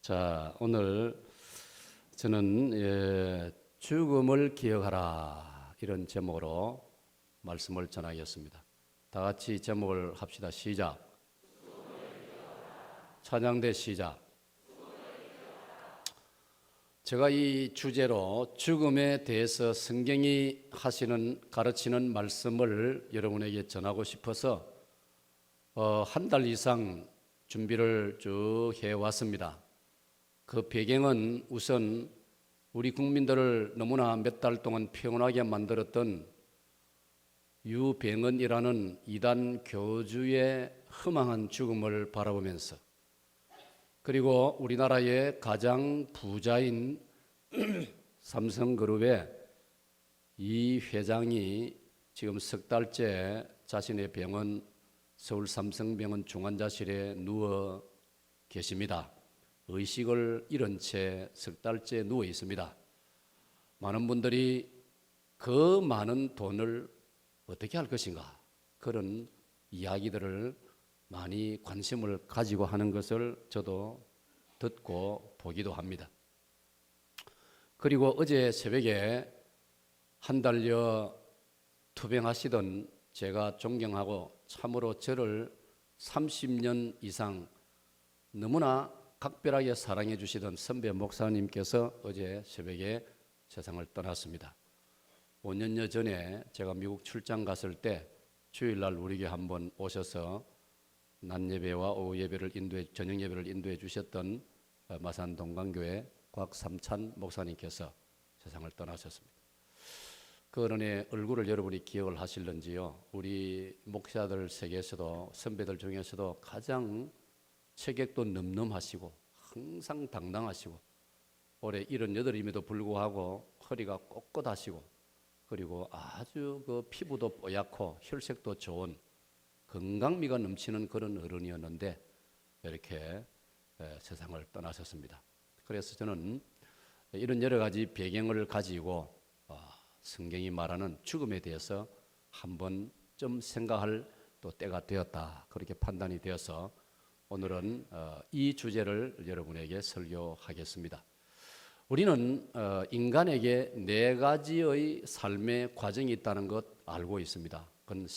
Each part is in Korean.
자, 오늘 저는 죽음을 기억하라 이런 제목으로 말씀을 전하겠습니다. 다 같이 제목을 합시다. 시작. 찬양대 시작. 제가 이 주제로 죽음에 대해서 성경이 가르치는 말씀을 여러분에게 전하고 싶어서 한 달 이상 준비를 쭉 해왔습니다. 그 배경은 우선 우리 국민들을 너무나 몇 달 동안 평온하게 만들었던 유병언이라는 이단 교주의 허망한 죽음을 바라보면서, 그리고 우리나라의 가장 부자인 삼성그룹의 이 회장이 지금 석 달째 자신의 병원, 서울 삼성병원 중환자실에 누워 계십니다. 의식을 잃은 채 석 달째 누워 있습니다. 많은 분들이 그 많은 돈을 어떻게 할 것인가, 그런 이야기들을 많이 관심을 가지고 하는 것을 저도 듣고 보기도 합니다. 그리고 어제 새벽에 한 달여 투병하시던 제가 존경하고 참으로 저를 30년 이상 너무나 각별하게 사랑해 주시던 선배 목사님께서 어제 새벽에 세상을 떠났습니다. 5년여 전에 제가 미국 출장 갔을 때 주일날 우리 교회 한번 오셔서 낮 예배와 오후 예배를 저녁 예배를 인도해 주셨던 마산 동강교회 곽삼찬 목사님께서 세상을 떠나셨습니다. 그분의 얼굴을 여러분이 기억을 하실런지요? 우리 목사들 세계에서도, 선배들 중에서도 가장 체격도 늠름하시고 항상 당당하시고, 올해 78임에도 불구하고 허리가 꼿꼿하시고, 그리고 아주 그 피부도 뽀얗고 혈색도 좋은 건강미가 넘치는 그런 어른이었는데 이렇게 세상을 떠나셨습니다. 그래서 저는 이런 여러 가지 배경을 가지고 성경이 말하는 죽음에 대해서 한번 좀 생각할 또 때가 되었다, 그렇게 판단이 되어서 오늘은 이 주제를 여러분에게 설교하겠습니다. 우리는 인간에게 네 가지의 삶의 과정이 있다는 것 알고 있습니다. 그건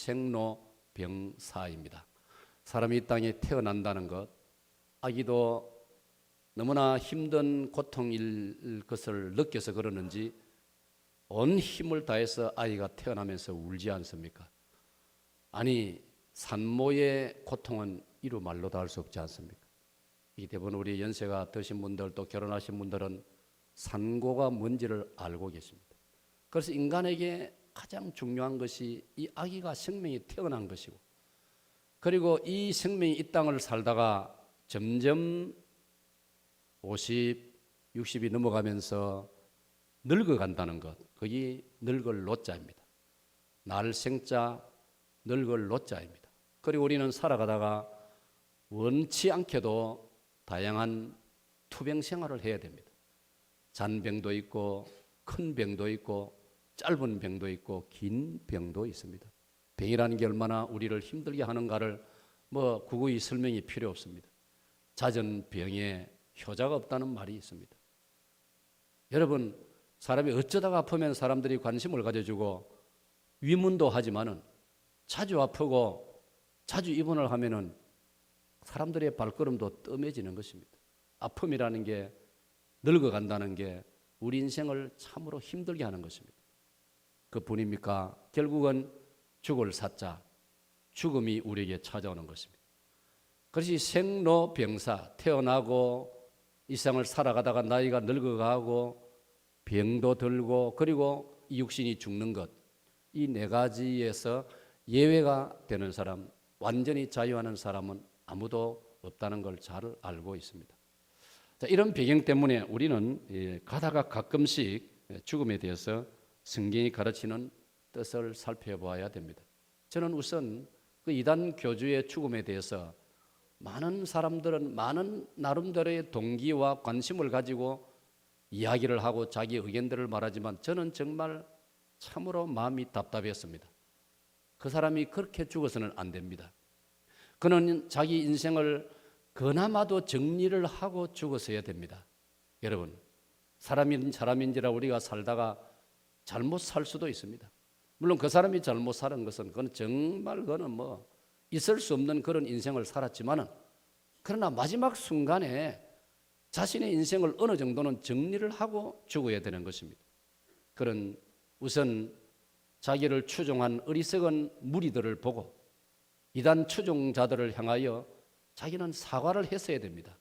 생로병사입니다. 사람이 이 땅에 태어난다는 것, 아기도 너무나 힘든 고통일 것을 느껴서 그러는지 온 힘을 다해서 아이가 태어나면서 울지 않습니까? 아니, 산모의 고통은 이루 말로 다 할 수 없지 않습니까? 이 대부분 우리 연세가 드신 분들, 또 결혼하신 분들은 산고가 뭔지를 알고 계십니다. 그래서 인간에게 가장 중요한 것이 이 아기가 생명이 태어난 것이고, 그리고 이 생명이 이 땅을 살다가 점점 50, 60이 넘어가면서 늙어간다는 것, 그게 늙을 노자입니다. 날 생자, 늙을 노자입니다. 그리고 우리는 살아가다가 원치 않게도 다양한 투병 생활을 해야 됩니다. 잔병도 있고 큰 병도 있고 짧은 병도 있고 긴 병도 있습니다. 병이라는 게 얼마나 우리를 힘들게 하는가를 구구이 설명이 필요 없습니다. 잦은 병에 효자가 없다는 말이 있습니다. 여러분, 사람이 어쩌다가 아프면 사람들이 관심을 가져주고 위문도 하지만은 자주 아프고 자주 입원을 하면은 사람들의 발걸음도 뜸해지는 것입니다. 아픔이라는 게, 늙어간다는 게 우리 인생을 참으로 힘들게 하는 것입니다. 그뿐입니까? 결국은 죽을 사자, 죽음이 우리에게 찾아오는 것입니다. 그것이 생로병사, 태어나고 이 세상을 살아가다가 나이가 늙어가고 병도 들고, 그리고 이 육신이 죽는 것, 이 네 가지에서 예외가 되는 사람, 완전히 자유하는 사람은 아무도 없다는 걸 잘 알고 있습니다. 자, 이런 배경 때문에 우리는 가다가 가끔씩 죽음에 대해서 성경이 가르치는 뜻을 살펴봐야 됩니다. 저는 우선 그 이단 교주의 죽음에 대해서 많은 사람들은 많은 나름대로의 동기와 관심을 가지고 이야기를 하고 자기 의견들을 말하지만 저는 정말 참으로 마음이 답답했습니다. 그 사람이 그렇게 죽어서는 안 됩니다. 그는 자기 인생을 그나마도 정리를 하고 죽었어야 됩니다. 여러분, 사람인지라 우리가 살다가 잘못 살 수도 있습니다. 물론 그 사람이 잘못 사는 것은 그건 정말 그거는 뭐 있을 수 없는 그런 인생을 살았지만은, 그러나 마지막 순간에 자신의 인생을 어느 정도는 정리를 하고 죽어야 되는 것입니다. 그런 우선 자기를 추종한 어리석은 무리들을 보고 이단 추종자들을 향하여 자기는 사과를 했어야 됩니다.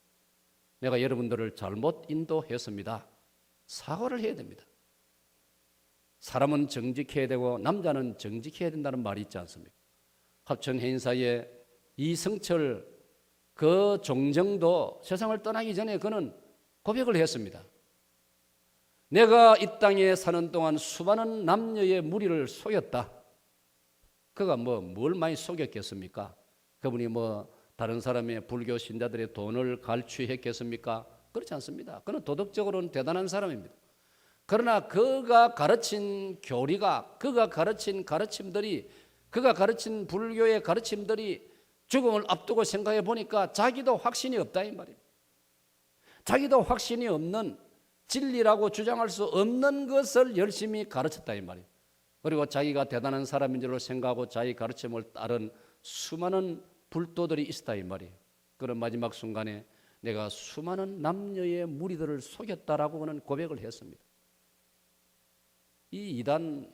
내가 여러분들을 잘못 인도했습니다. 사과를 해야 됩니다. 사람은 정직해야 되고 남자는 정직해야 된다는 말이 있지 않습니까? 합천해인사의 이성철 그 종정도 세상을 떠나기 전에 그는 고백을 했습니다. 내가 이 땅에 사는 동안 수많은 남녀의 무리를 속였다. 그가 뭘 많이 속였겠습니까? 그분이 다른 사람의 불교 신자들의 돈을 갈취했겠습니까? 그렇지 않습니다. 그는 도덕적으로는 대단한 사람입니다. 그러나 그가 가르친 교리가, 그가 가르친 가르침들이, 그가 가르친 불교의 가르침들이 죽음을 앞두고 생각해 보니까 자기도 확신이 없다 이 말입니다. 자기도 확신이 없는, 진리라고 주장할 수 없는 것을 열심히 가르쳤다 이 말이에요. 그리고 자기가 대단한 사람인 줄로 생각하고 자기 가르침을 따른 수많은 불도들이 있었다 이 말이에요. 그런 마지막 순간에 내가 수많은 남녀의 무리들을 속였다라고 그는 고백을 했습니다. 이 이단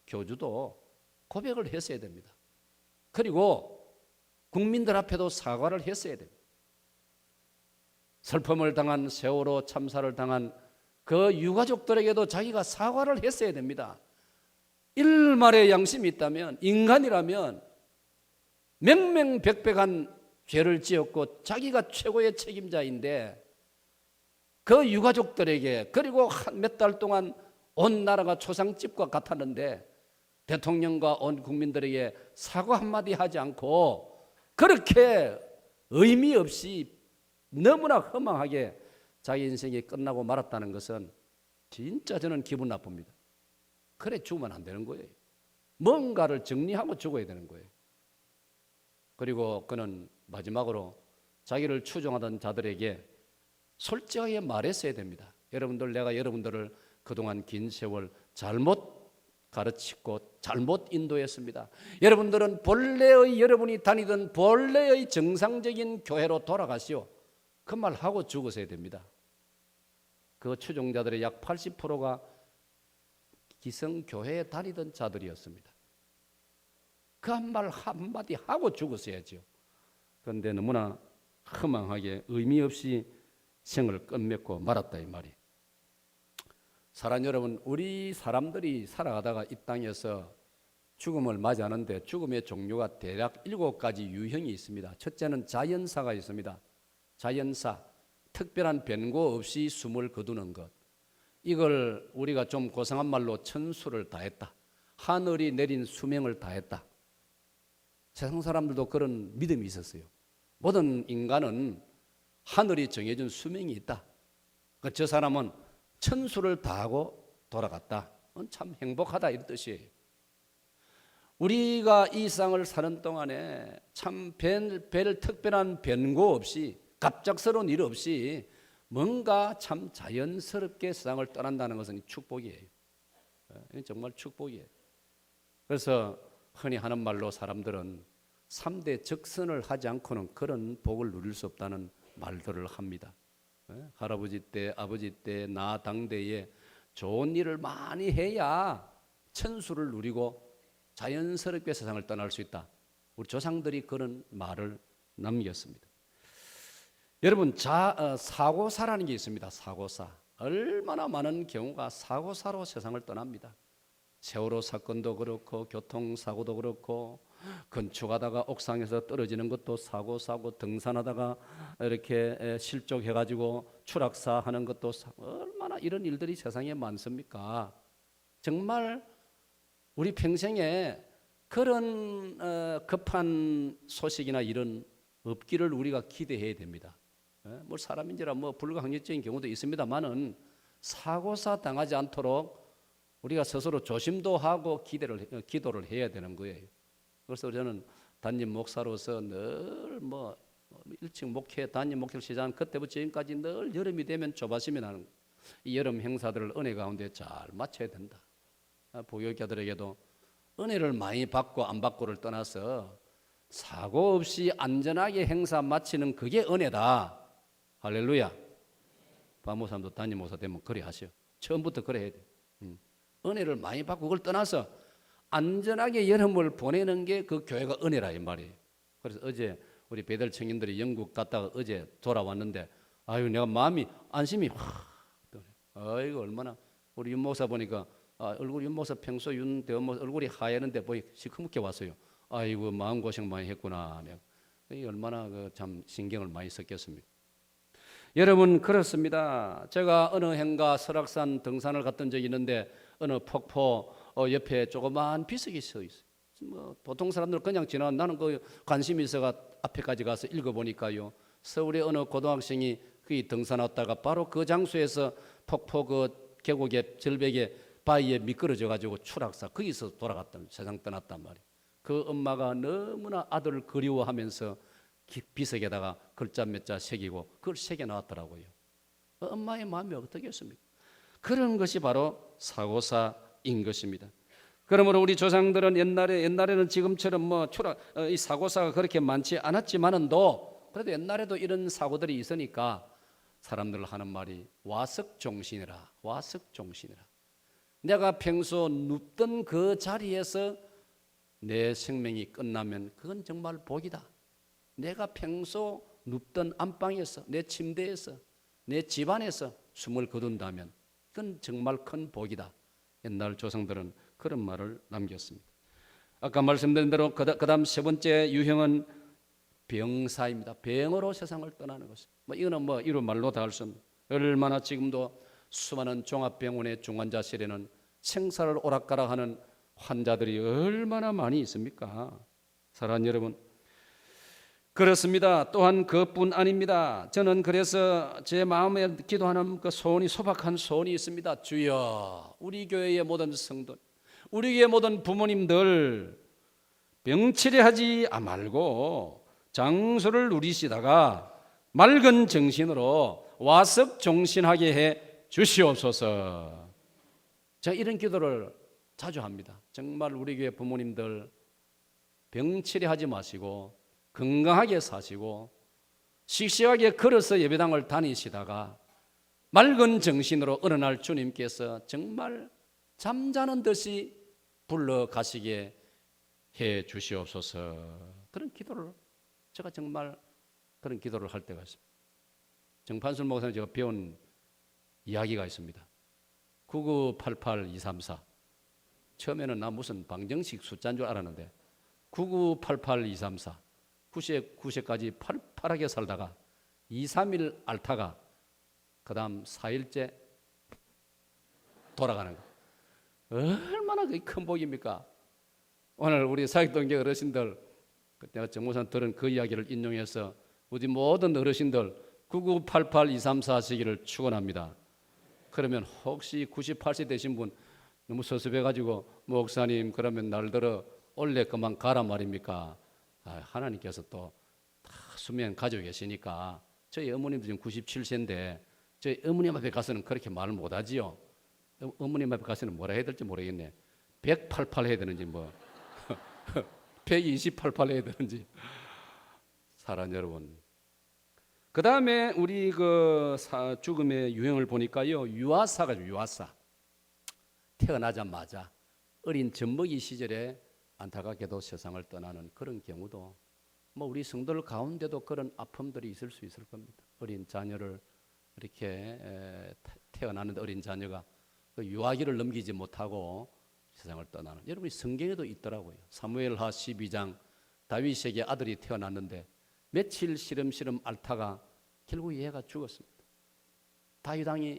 교주도 고백을 했어야 됩니다. 그리고 국민들 앞에도 사과를 했어야 됩니다. 슬픔을 당한, 세월호 참사를 당한 그 유가족들에게도 자기가 사과를 했어야 됩니다. 일말의 양심이 있다면, 인간이라면 명명백백한 죄를 지었고 자기가 최고의 책임자인데 그 유가족들에게, 그리고 몇 달 동안 온 나라가 초상집과 같았는데 대통령과 온 국민들에게 사과 한마디 하지 않고 그렇게 의미 없이 너무나 허망하게 자기 인생이 끝나고 말았다는 것은 진짜 저는 기분 나쁩니다. 그래 죽으면 안 되는 거예요. 뭔가를 정리하고 죽어야 되는 거예요. 그리고 그는 마지막으로 자기를 추종하던 자들에게 솔직하게 말했어야 됩니다. 여러분들, 내가 여러분들을 그동안 긴 세월 잘못 가르치고 잘못 인도했습니다. 여러분들은 본래의, 여러분이 다니던 본래의 정상적인 교회로 돌아가시오. 그 말 하고 죽으셔야 됩니다. 그 추종자들의 약 80%가 기성교회에 다니던 자들이었습니다. 그 한 말 한마디 하고 죽었어야죠. 그런데 너무나 허망하게 의미 없이 생을 끝맺고 말았다 이 말이. 사랑 여러분, 우리 사람들이 살아가다가 이 땅에서 죽음을 맞이하는데 죽음의 종류가 대략 7가지 유형이 있습니다. 첫째는 자연사가 있습니다. 자연사, 특별한 변고 없이 숨을 거두는 것. 이걸 우리가 좀 고상한 말로 천수를 다했다, 하늘이 내린 수명을 다했다. 세상 사람들도 그런 믿음이 있었어요. 모든 인간은 하늘이 정해준 수명이 있다. 저 사람은 천수를 다하고 돌아갔다. 참 행복하다 이런 뜻이에요. 우리가 이 세상을 사는 동안에 참 별 특별한 변고 없이, 갑작스러운 일 없이 뭔가 참 자연스럽게 세상을 떠난다는 것은 축복이에요. 정말 축복이에요. 그래서 흔히 하는 말로 사람들은 3대 적선을 하지 않고는 그런 복을 누릴 수 없다는 말들을 합니다. 할아버지 때, 아버지 때, 나 당대에 좋은 일을 많이 해야 천수를 누리고 자연스럽게 세상을 떠날 수 있다. 우리 조상들이 그런 말을 남겼습니다. 여러분, 사고사라는 게 있습니다. 사고사. 얼마나 많은 경우가 사고사로 세상을 떠납니다. 세월호 사건도 그렇고 교통사고도 그렇고 건축하다가 옥상에서 떨어지는 것도 사고사고, 등산하다가 이렇게 실족해가지고 추락사 하는 것도 얼마나 이런 일들이 세상에 많습니까? 정말 우리 평생에 그런 급한 소식이나 일은 없기를 우리가 기대해야 됩니다. 사람인지라 불가항력적인 경우도 있습니다만은 사고사 당하지 않도록 우리가 스스로 조심도 하고 기도를 해야 되는 거예요. 그래서 저는 담임 목사로서 늘 일찍 담임 목회를 시작한 그때부터 지금까지 늘 여름이 되면 조바심이 나는 거예요. 이 여름 행사들을 은혜 가운데 잘 마쳐야 된다. 부교육자들에게도 은혜를 많이 받고 안 받고를 떠나서 사고 없이 안전하게 행사 마치는 그게 은혜다. 할렐루야. 부모사도 담임 목사 되면 그래 하시오. 처음부터 그래 해야 돼. 은혜를 많이 받고 그걸 떠나서 안전하게 여름을 보내는 게 그 교회가 은혜라 이 말이에요. 그래서 어제 우리 배들 청년들이 영국 갔다가 어제 돌아왔는데 아유 내가 마음이 안심이 아이고 얼마나 우리 윤 목사 보니까 얼굴 윤 목사 평소 윤 대원목사 얼굴이 하얘는데 보이 시커멓게 왔어요. 아이고 마음 고생 많이 했구나. 내가 얼마나 참 신경을 많이 썼겠습니까? 여러분 그렇습니다. 제가 어느 해인가 설악산 등산을 갔던 적이 있는데 어느 폭포 옆에 조그마한 비석이 서 있어요. 뭐 보통 사람들 그냥 지나 나는 그 관심이 있어가 앞에까지 가서 읽어보니까요. 서울의 어느 고등학생이 그 등산 왔다가 바로 그 장소에서 폭포 그 계곡의 절벽에 바위에 미끄러져 가지고 추락사 거기서 돌아갔단 세상 떠났단 말이에요. 그 엄마가 너무나 아들을 그리워하면서 비석에다가 글자 몇 자 새기고 그걸 새겨 나왔더라고요. 엄마의 마음이 어떻겠습니까? 그런 것이 바로 사고사인 것입니다. 그러므로 우리 조상들은 옛날에는 지금처럼 이 사고사가 그렇게 많지 않았지만은도 그래도 옛날에도 이런 사고들이 있으니까 사람들 하는 말이 와석종신이라. 와석종신이라. 내가 평소 눕던 그 자리에서 내 생명이 끝나면 그건 정말 복이다. 내가 평소 눕던 안방에서 내 침대에서 내 집안에서 숨을 거둔다면 그건 정말 큰 복이다. 옛날 조상들은 그런 말을 남겼습니다. 아까 말씀드린 대로 그 다음 세 번째 유형은 병사입니다. 병으로 세상을 떠나는 것입니다. 이거는 이런 말로 다 할 수 없습니다. 얼마나 지금도 수많은 종합병원의 중환자실에는 생사를 오락가락하는 환자들이 얼마나 많이 있습니까? 사랑하는 여러분, 그렇습니다. 또한 그뿐 아닙니다. 저는 그래서 제 마음에 기도하는 그 소원이 소박한 소원이 있습니다. 주여, 우리 교회의 모든 성도, 우리 교회 모든 부모님들 병치레하지 말고 장수를 누리시다가 맑은 정신으로 와석종신하게 해 주시옵소서. 제가 이런 기도를 자주 합니다. 정말 우리 교회 부모님들 병치레하지 마시고 건강하게 사시고 씩씩하게 걸어서 예배당을 다니시다가 맑은 정신으로 어느 날 주님께서 정말 잠자는 듯이 불러가시게 해 주시옵소서. 그런 기도를 제가 정말 그런 기도를 할 때가 있습니다. 정판술 목사님 제가 배운 이야기가 있습니다. 9988234 처음에는 나 무슨 방정식 숫자인 줄 알았는데 9988234 9세까지 팔팔하게 살다가 2, 3일 앓다가 그 다음 4일째 돌아가는 거. 얼마나 큰 복입니까? 오늘 우리 사역동계 어르신들 내가 정모산 들은 그 이야기를 인용해서 우리 모든 어르신들 9988234 하시기를 축원합니다. 그러면 혹시 98세 되신 분 너무 섭섭해가지고 목사님 그러면 날들어 올래 그만 가라 말입니까? 하나님께서 또 다 수명 가지고 계시니까 저희 어머님도 지금 97세인데 저희 어머님 앞에 가서는 그렇게 말을 못하지요. 어머님 앞에 가서는 뭐라 해야 될지 모르겠네. 188 해야 되는지 128 해야 되는지. 사랑하는 여러분, 그 다음에 우리 죽음의 유형을 보니까요, 유아사가 유아사. 태어나자마자 어린 젖먹이 시절에 안타깝게도 세상을 떠나는 그런 경우도 우리 성도들 가운데도 그런 아픔들이 있을 수 있을 겁니다. 어린 자녀를 이렇게 태어나는 어린 자녀가 그 유아기를 넘기지 못하고 세상을 떠나는, 여러분이 성경에도 있더라고요. 사무엘하 12장 다윗에게 아들이 태어났는데 며칠 시름시름 앓다가 결국 얘가 죽었습니다. 다윗 왕이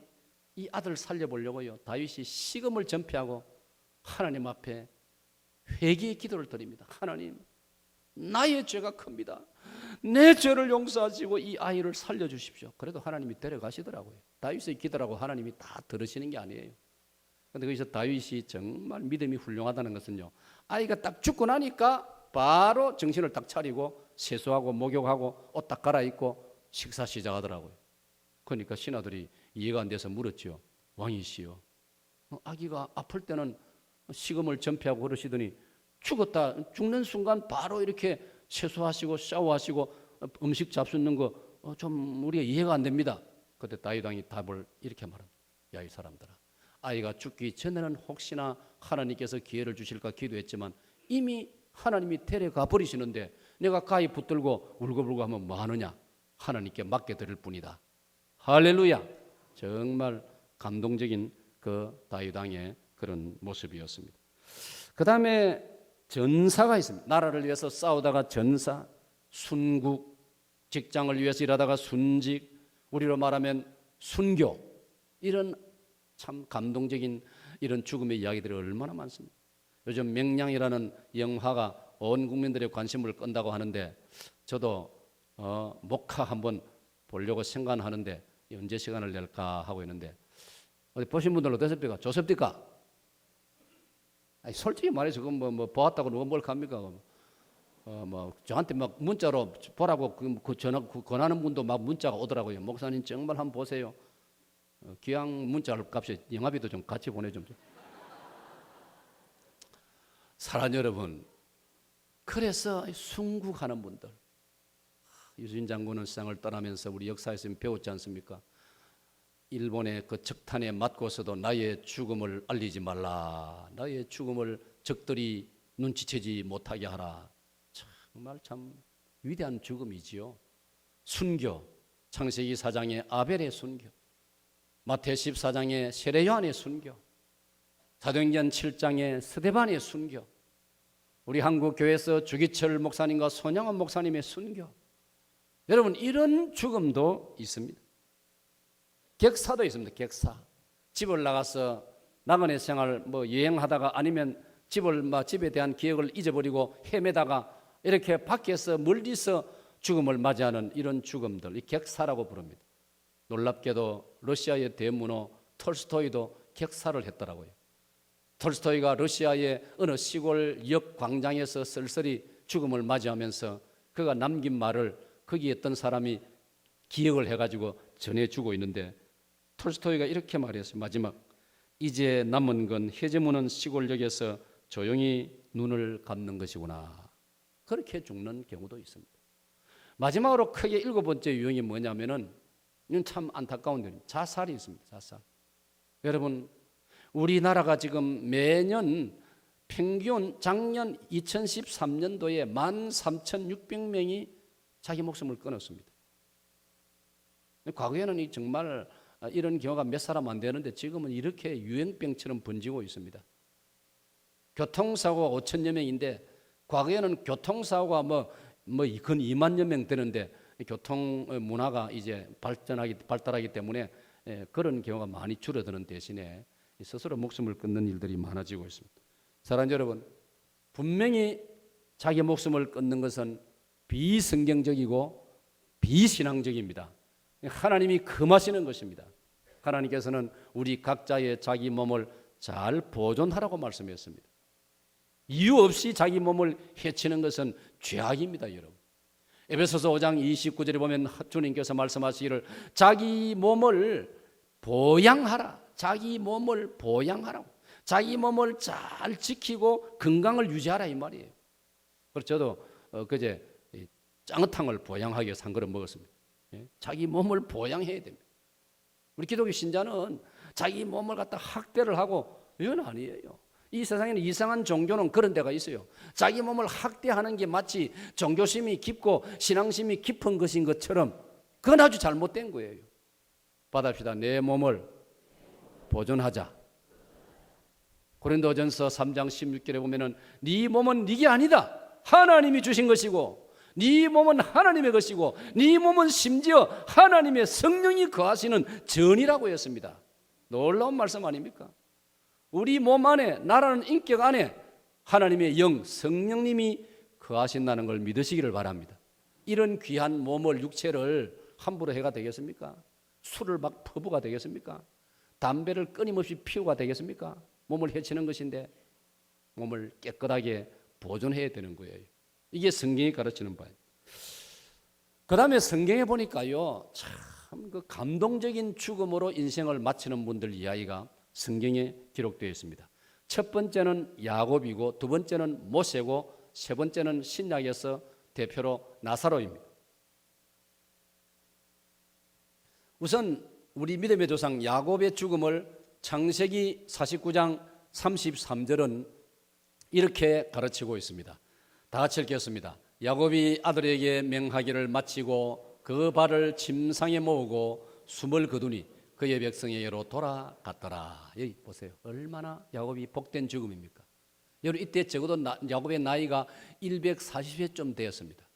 이 아들 살려보려고요, 다윗이 식음을 전폐하고 하나님 앞에 회개의 기도를 드립니다. 하나님, 나의 죄가 큽니다. 내 죄를 용서하시고 이 아이를 살려주십시오. 그래도 하나님이 데려가시더라고요. 다윗의 기도라고 하나님이 다 들으시는 게 아니에요. 그런데 거기서 다윗이 정말 믿음이 훌륭하다는 것은요, 아이가 딱 죽고 나니까 바로 정신을 딱 차리고 세수하고 목욕하고 옷 딱 갈아입고 식사 시작하더라고요. 그러니까 신하들이 이해가 안 돼서 물었죠. 왕이시여, 아기가 아플 때는 식음을 전폐하고 그러시더니 죽는 순간 바로 이렇게 세수하시고 샤워하시고 음식 잡수는 거 좀 우리가 이해가 안 됩니다. 그때 다윗 왕이 답을 이렇게 말합니다. 야, 이 사람들아, 아이가 죽기 전에는 혹시나 하나님께서 기회를 주실까 기도했지만 이미 하나님이 데려가 버리시는데 내가 가히 붙들고 울고불고 하면 뭐하느냐. 하나님께 맡겨드릴 뿐이다. 할렐루야. 정말 감동적인 그 다윗 왕의 그런 모습이었습니다. 그 다음에 전사가 있습니다. 나라를 위해서 싸우다가 전사, 순국, 직장을 위해서 일하다가 순직, 우리로 말하면 순교, 이런 참 감동적인 이런 죽음의 이야기들이 얼마나 많습니다. 요즘 명량이라는 영화가 온 국민들의 관심을 끈다고 하는데 저도 목화 한번 보려고 생각하는데 언제 시간을 낼까 하고 있는데 어디 보신 분들 어떠십니까? 좋습니까? 아니, 솔직히 말해서 그건 뭐 보았다고 누가 뭘 갑니까? 저한테 막 문자로 보라고 그 전화 권하는 분도 막 문자가 오더라고요. 목사님 정말 한번 보세요. 기왕 문자 값에 영화비도 좀 같이 보내좀. 사랑하는 여러분, 그래서 순국하는 분들, 유신 장군은 세상을 떠나면서 우리 역사에서 배웠지 않습니까? 일본의 그 적탄에 맞고서도 나의 죽음을 알리지 말라. 나의 죽음을 적들이 눈치채지 못하게 하라. 정말 참 위대한 죽음이지요. 순교, 창세기 4장의 아벨의 순교, 마태 14장의 세례 요한의 순교, 사도행전 7장의 스데반의 순교, 우리 한국 교회에서 주기철 목사님과 손양원 목사님의 순교. 여러분, 이런 죽음도 있습니다. 객사도 있습니다. 객사. 집을 나가서 나그네 생활 여행하다가 아니면 집에 대한 기억을 잊어버리고 헤매다가 이렇게 밖에서 멀리서 죽음을 맞이하는 이런 죽음들, 이 객사라고 부릅니다. 놀랍게도 러시아의 대문호 톨스토이도 객사를 했더라고요. 톨스토이가 러시아의 어느 시골 역 광장에서 쓸쓸히 죽음을 맞이하면서 그가 남긴 말을 거기에 있던 사람이 기억을 해가지고 전해주고 있는데 톨스토이가 이렇게 말했어요. 마지막, 이제 남은 건 해저무는 시골역에서 조용히 눈을 감는 것이구나. 그렇게 죽는 경우도 있습니다. 마지막으로 크게 7번째 유형이 뭐냐면은, 이건 참 안타까운 일입니다. 자살이 있습니다. 자살. 여러분, 우리나라가 지금 매년 평균 작년 2013년도에 13,600명이 자기 목숨을 끊었습니다. 과거에는 정말 이런 경우가 몇 사람 안 되는데 지금은 이렇게 유행병처럼 번지고 있습니다. 교통사고가 5천여 명인데 과거에는 교통사고가 근 2만여 명 되는데 교통 문화가 이제 발달하기 때문에 그런 경우가 많이 줄어드는 대신에 스스로 목숨을 끊는 일들이 많아지고 있습니다. 사랑하는 여러분, 분명히 자기 목숨을 끊는 것은 비성경적이고 비신앙적입니다. 하나님이 금하시는 것입니다. 하나님께서는 우리 각자의 자기 몸을 잘 보존하라고 말씀했습니다. 이유 없이 자기 몸을 해치는 것은 죄악입니다, 여러분. 에베소서 5장 29절에 보면 주님께서 말씀하시기를 자기 몸을 보양하라. 자기 몸을 보양하라고. 자기 몸을 잘 지키고 건강을 유지하라 이 말이에요. 그래서 저도 그제 짱어탕을 보양하기 위해서 한 그릇 먹었습니다. 자기 몸을 보양해야 됩니다. 우리 기독교 신자는 자기 몸을 갖다 학대를 하고 이건 아니에요. 이 세상에는 이상한 종교는 그런 데가 있어요. 자기 몸을 학대하는 게 마치 종교심이 깊고 신앙심이 깊은 것인 것처럼 그건 아주 잘못된 거예요. 받합시다. 내 몸을 보존하자. 고린도전서 3장 16절에 보면은 네 몸은 네게 아니다. 하나님이 주신 것이고 네 몸은 하나님의 것이고 네 몸은 심지어 하나님의 성령이 거하시는 전이라고 했습니다. 놀라운 말씀 아닙니까? 우리 몸 안에, 나라는 인격 안에 하나님의 영, 성령님이 거하신다는 걸 믿으시기를 바랍니다. 이런 귀한 몸을, 육체를 함부로 해가 되겠습니까? 술을 막 퍼부가 되겠습니까? 담배를 끊임없이 피우가 되겠습니까? 몸을 해치는 것인데 몸을 깨끗하게 보존해야 되는 거예요. 이게 성경이 가르치는 바예요. 그 다음에 성경에 보니까요, 참 그 감동적인 죽음으로 인생을 마치는 분들 이야기가 성경에 기록되어 있습니다. 첫 번째는 야곱이고, 두 번째는 모세고, 세 번째는 신약에서 대표로 나사로입니다. 우선 우리 믿음의 조상 야곱의 죽음을 창세기 49장 33절은 이렇게 가르치고 있습니다. 다 같이 읽겠습니다. 야곱이 아들에게 명하기를 마치고 그 발을 침상에 모으고 숨을 거두니 그의 백성에게로 돌아갔더라. 여기 보세요. 얼마나 야곱이 복된 죽음입니까? 여러분, 이때 적어도 야곱의 나이가 140세쯤 되었습니다.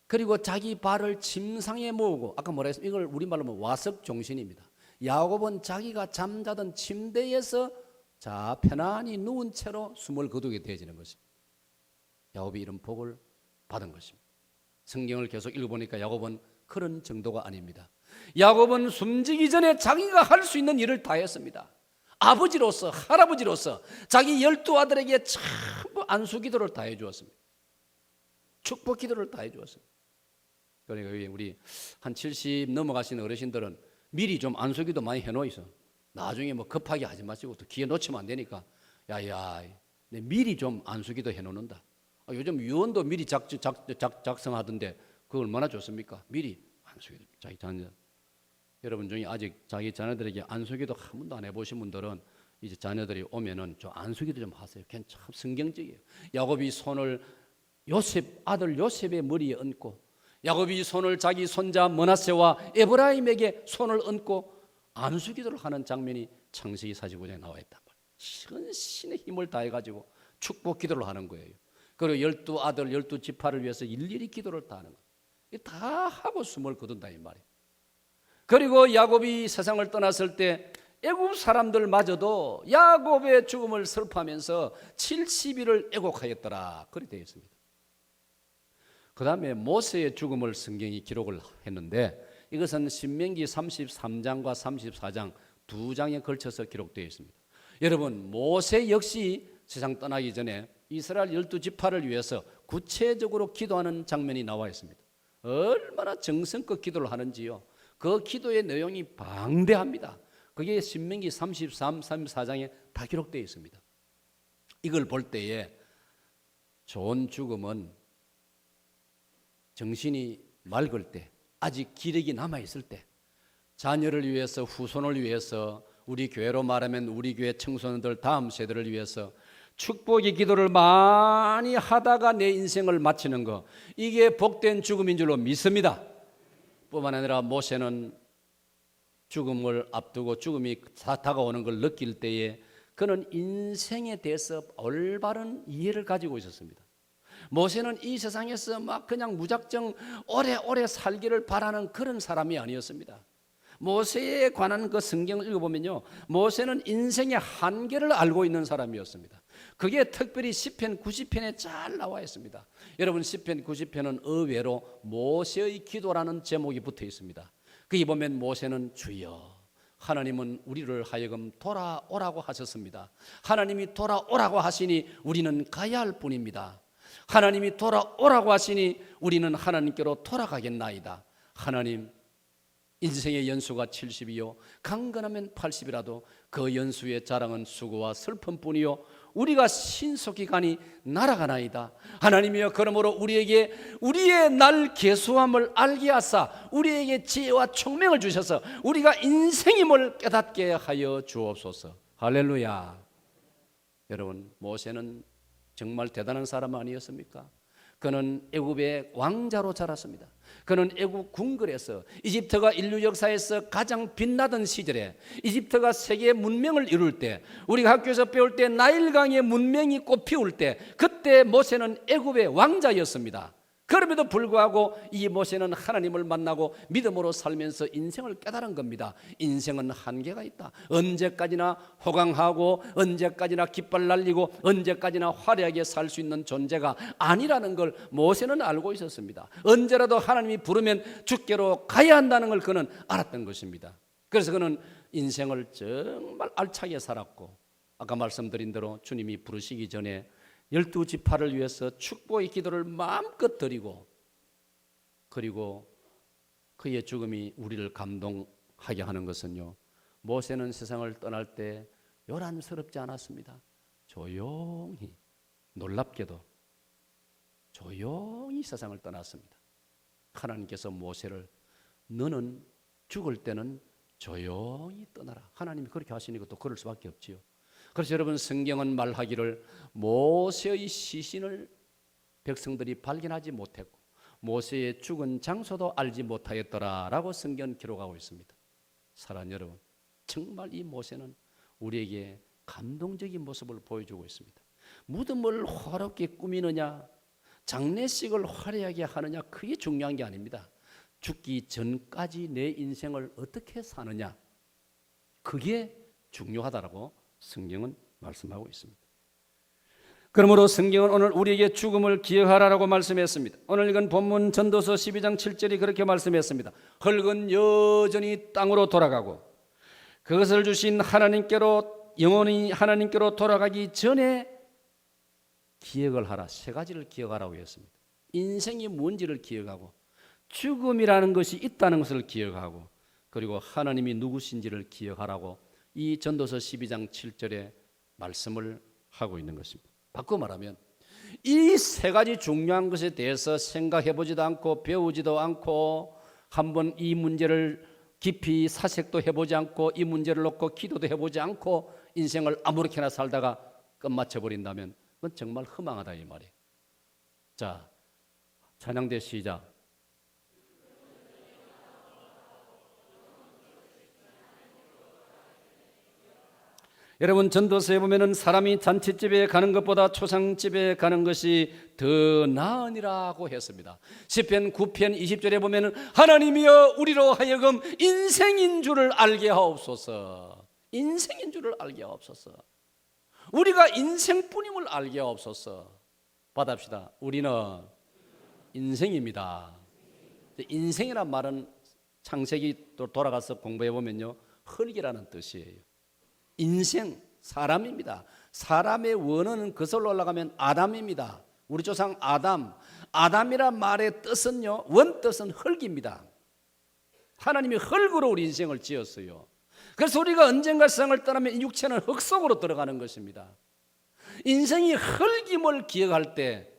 그리고 자기 발을 침상에 모으고, 아까 뭐라 했습니까? 이걸 우리말로 하면 와석종신입니다. 야곱은 자기가 잠자던 침대에서 자 편안히 누운 채로 숨을 거두게 되어지는 것입니다. 야곱이 이런 복을 받은 것입니다. 성경을 계속 읽어보니까 야곱은 그런 정도가 아닙니다. 야곱은 숨지기 전에 자기가 할 수 있는 일을 다 했습니다. 아버지로서, 할아버지로서 자기 12 아들에게 전부 안수기도를 다 해주었습니다. 축복 기도를 다 해주었습니다. 그러니까 우리 한 70 넘어가신 어르신들은 미리 좀 안수기도 많이 해놓으셔. 나중에 뭐 급하게 하지 마시고 또 기회 놓치면 안 되니까 야야, 내 미리 좀 안수기도 해놓는다. 요즘 유언도 미리 작성하던데 그거 얼마나 좋습니까? 미리 안수기도 자기 자녀. 여러분 중에 아직 자기 자녀들에게 안수기도 한 번도 안 해보신 분들은 이제 자녀들이 오면은 좀 안수기도 좀 하세요. 그냥 참 성경적이에요. 야곱이 손을 아들 요셉의 머리에 얹고, 야곱이 손을 자기 손자 므낫세와 에브라임에게 손을 얹고 안수기도를 하는 장면이 창세기 49장에 나와 있단 말이에요. 신의 힘을 다해가지고 축복 기도를 하는 거예요. 그리고 12 아들 12 지파를 위해서 일일이 기도를 다 하는 거예요. 다 하고 숨을 거둔다 이 말이에요. 그리고 야곱이 세상을 떠났을 때 애굽 사람들마저도 야곱의 죽음을 슬퍼하면서 70일을 애곡하였더라. 그렇게 되어 있습니다. 그 다음에 모세의 죽음을 성경이 기록을 했는데 이것은 신명기 33장과 34장 두 장에 걸쳐서 기록되어 있습니다. 여러분, 모세 역시 세상 떠나기 전에 이스라엘 12지파를 위해서 구체적으로 기도하는 장면이 나와 있습니다. 얼마나 정성껏 기도를 하는지요. 그 기도의 내용이 방대합니다. 그게 신명기 33, 34장에 다 기록되어 있습니다. 이걸 볼 때에 좋은 죽음은 정신이 맑을 때, 아직 기력이 남아있을 때, 자녀를 위해서, 후손을 위해서, 우리 교회로 말하면 우리 교회 청소년들 다음 세대를 위해서 축복의 기도를 많이 하다가 내 인생을 마치는 거, 이게 복된 죽음인 줄로 믿습니다. 뿐만 아니라 모세는 죽음을 앞두고 죽음이 다가오는 걸 느낄 때에 그는 인생에 대해서 올바른 이해를 가지고 있었습니다. 모세는 이 세상에서 막 그냥 무작정 오래오래 살기를 바라는 그런 사람이 아니었습니다. 모세에 관한 그 성경을 읽어보면요, 모세는 인생의 한계를 알고 있는 사람이었습니다. 그게 특별히 시편 90편에 잘 나와 있습니다. 여러분, 시편 90편은 의외로 모세의 기도라는 제목이 붙어 있습니다. 거기 보면 모세는 주여, 하나님은 우리를 하여금 돌아오라고 하셨습니다. 하나님이 돌아오라고 하시니 우리는 가야 할 뿐입니다. 하나님이 돌아오라고 하시니 우리는 하나님께로 돌아가겠나이다. 하나님, 인생의 연수가 70이요 강건하면 80이라도 그 연수의 자랑은 수고와 슬픔뿐이요 우리가 신속히 가니 날아가나이다. 하나님이여, 그러므로 우리에게 우리의 날 계수함을 알게 하사 우리에게 지혜와 총명을 주셔서 우리가 인생임을 깨닫게 하여 주옵소서. 할렐루야. 여러분, 모세는 정말 대단한 사람 아니었습니까? 그는 애굽의 왕자로 자랐습니다. 그는 애굽 궁궐에서 이집트가 인류 역사에서 가장 빛나던 시절에, 이집트가 세계 문명을 이룰 때, 우리가 학교에서 배울 때 나일강의 문명이 꽃피울 때, 그때 모세는 애굽의 왕자였습니다. 그럼에도 불구하고 이 모세는 하나님을 만나고 믿음으로 살면서 인생을 깨달은 겁니다. 인생은 한계가 있다. 언제까지나 호강하고 언제까지나 깃발 날리고 언제까지나 화려하게 살 수 있는 존재가 아니라는 걸 모세는 알고 있었습니다. 언제라도 하나님이 부르면 주께로 가야 한다는 걸 그는 알았던 것입니다. 그래서 그는 인생을 정말 알차게 살았고, 아까 말씀드린 대로 주님이 부르시기 전에 12지파를 위해서 축복의 기도를 마음껏 드리고 그리고 그의 죽음이 우리를 감동하게 하는 것은요, 모세는 세상을 떠날 때 요란스럽지 않았습니다. 조용히, 놀랍게도 조용히 세상을 떠났습니다. 하나님께서 모세를 너는 죽을 때는 조용히 떠나라. 하나님이 그렇게 하시니까 또 그럴 수밖에 없지요. 그래서 여러분, 성경은 말하기를 모세의 시신을 백성들이 발견하지 못했고 모세의 죽은 장소도 알지 못하였더라라고 성경은 기록하고 있습니다. 사랑하는 여러분, 정말 이 모세는 우리에게 감동적인 모습을 보여주고 있습니다. 무덤을 화롭게 꾸미느냐, 장례식을 화려하게 하느냐, 그게 중요한 게 아닙니다. 죽기 전까지 내 인생을 어떻게 사느냐, 그게 중요하다라고 성경은 말씀하고 있습니다. 그러므로 성경은 오늘 우리에게 죽음을 기억하라고 말씀했습니다. 오늘 읽은 본문 전도서 12장 7절이 그렇게 말씀했습니다. 흙은 여전히 땅으로 돌아가고 그것을 주신 하나님께로, 영원히 하나님께로 돌아가기 전에 기억을 하라. 세 가지를 기억하라고 했습니다. 인생이 뭔지를 기억하고, 죽음이라는 것이 있다는 것을 기억하고, 그리고 하나님이 누구신지를 기억하라고 이 전도서 12장 7절에 말씀을 하고 있는 것입니다. 바꿔 말하면 이 세 가지 중요한 것에 대해서 생각해보지도 않고 배우지도 않고 한번 이 문제를 깊이 사색도 해보지 않고 이 문제를 놓고 기도도 해보지 않고 인생을 아무렇게나 살다가 끝마쳐버린다면 그건 정말 허망하다 이 말이에요. 자, 찬양대 시작. 여러분, 전도서에 보면은 사람이 잔치집에 가는 것보다 초상집에 가는 것이 더 나으니라고 했습니다. 시편 9편 20절에 보면은 하나님이여 우리로 하여금 인생인 줄을 알게 하옵소서. 인생인 줄을 알게 하옵소서. 우리가 인생뿐임을 알게 하옵소서. 받합시다. 우리는 인생입니다. 인생이란 말은 창세기 또 돌아가서 공부해 보면요, 흙이라는 뜻이에요. 인생, 사람입니다. 사람의 원어는 거슬러 올라가면 아담입니다. 우리 조상 아담. 아담이란 말의 뜻은요, 원뜻은 흙입니다. 하나님이 흙으로 우리 인생을 지었어요. 그래서 우리가 언젠가 세상을 떠나면 이 육체는 흙 속으로 들어가는 것입니다. 인생이 흙임을 기억할 때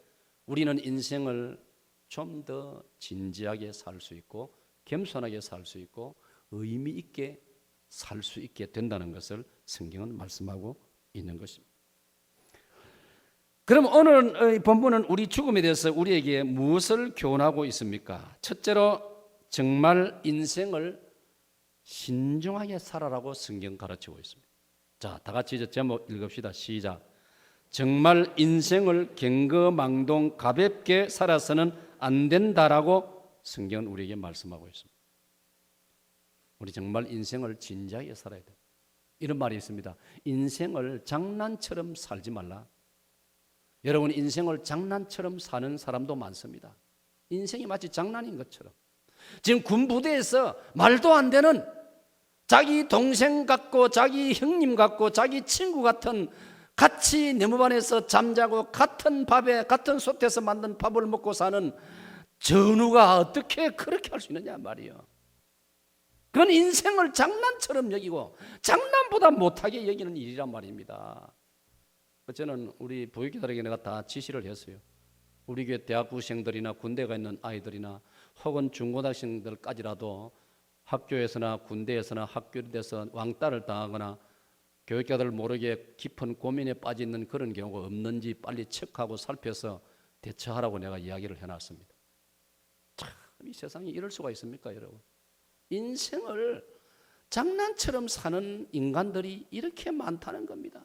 우리는 인생을 좀 더 진지하게 살 수 있고 겸손하게 살 수 있고 의미 있게 살 수 있게 된다는 것을 성경은 말씀하고 있는 것입니다. 그럼 오늘 본문은 우리 죽음에 대해서 우리에게 무엇을 교훈하고 있습니까? 첫째로 정말 인생을 신중하게 살아라고 성경 가르치고 있습니다. 자, 다 같이 이제 제목 읽읍시다. 시작. 정말 인생을 경거망동 가볍게 살아서는 안 된다라고 성경은 우리에게 말씀하고 있습니다. 우리 정말 인생을 진지하게 살아야 돼요. 이런 말이 있습니다. 인생을 장난처럼 살지 말라. 여러분, 인생을 장난처럼 사는 사람도 많습니다. 인생이 마치 장난인 것처럼. 지금 군부대에서 말도 안 되는 자기 동생 같고 자기 형님 같고 자기 친구 같은, 같이 네모반에서 잠자고 같은 밥에 같은 솥에서 만든 밥을 먹고 사는 전우가 어떻게 그렇게 할 수 있느냐 말이에요. 그건 인생을 장난처럼 여기고 장난보다 못하게 여기는 일이란 말입니다. 저는 우리 부교육자들에게 내가 다 지시를 했어요. 우리 교회 대학부생들이나 군대가 있는 아이들이나 혹은 중고등학생들까지라도 학교에서나 군대에서나 학교에서 왕따를 당하거나 교육자들 모르게 깊은 고민에 빠져 있는 그런 경우가 없는지 빨리 체크하고 살펴서 대처하라고 내가 이야기를 해놨습니다. 참, 이 세상에 이럴 수가 있습니까, 여러분? 인생을 장난처럼 사는 인간들이 이렇게 많다는 겁니다.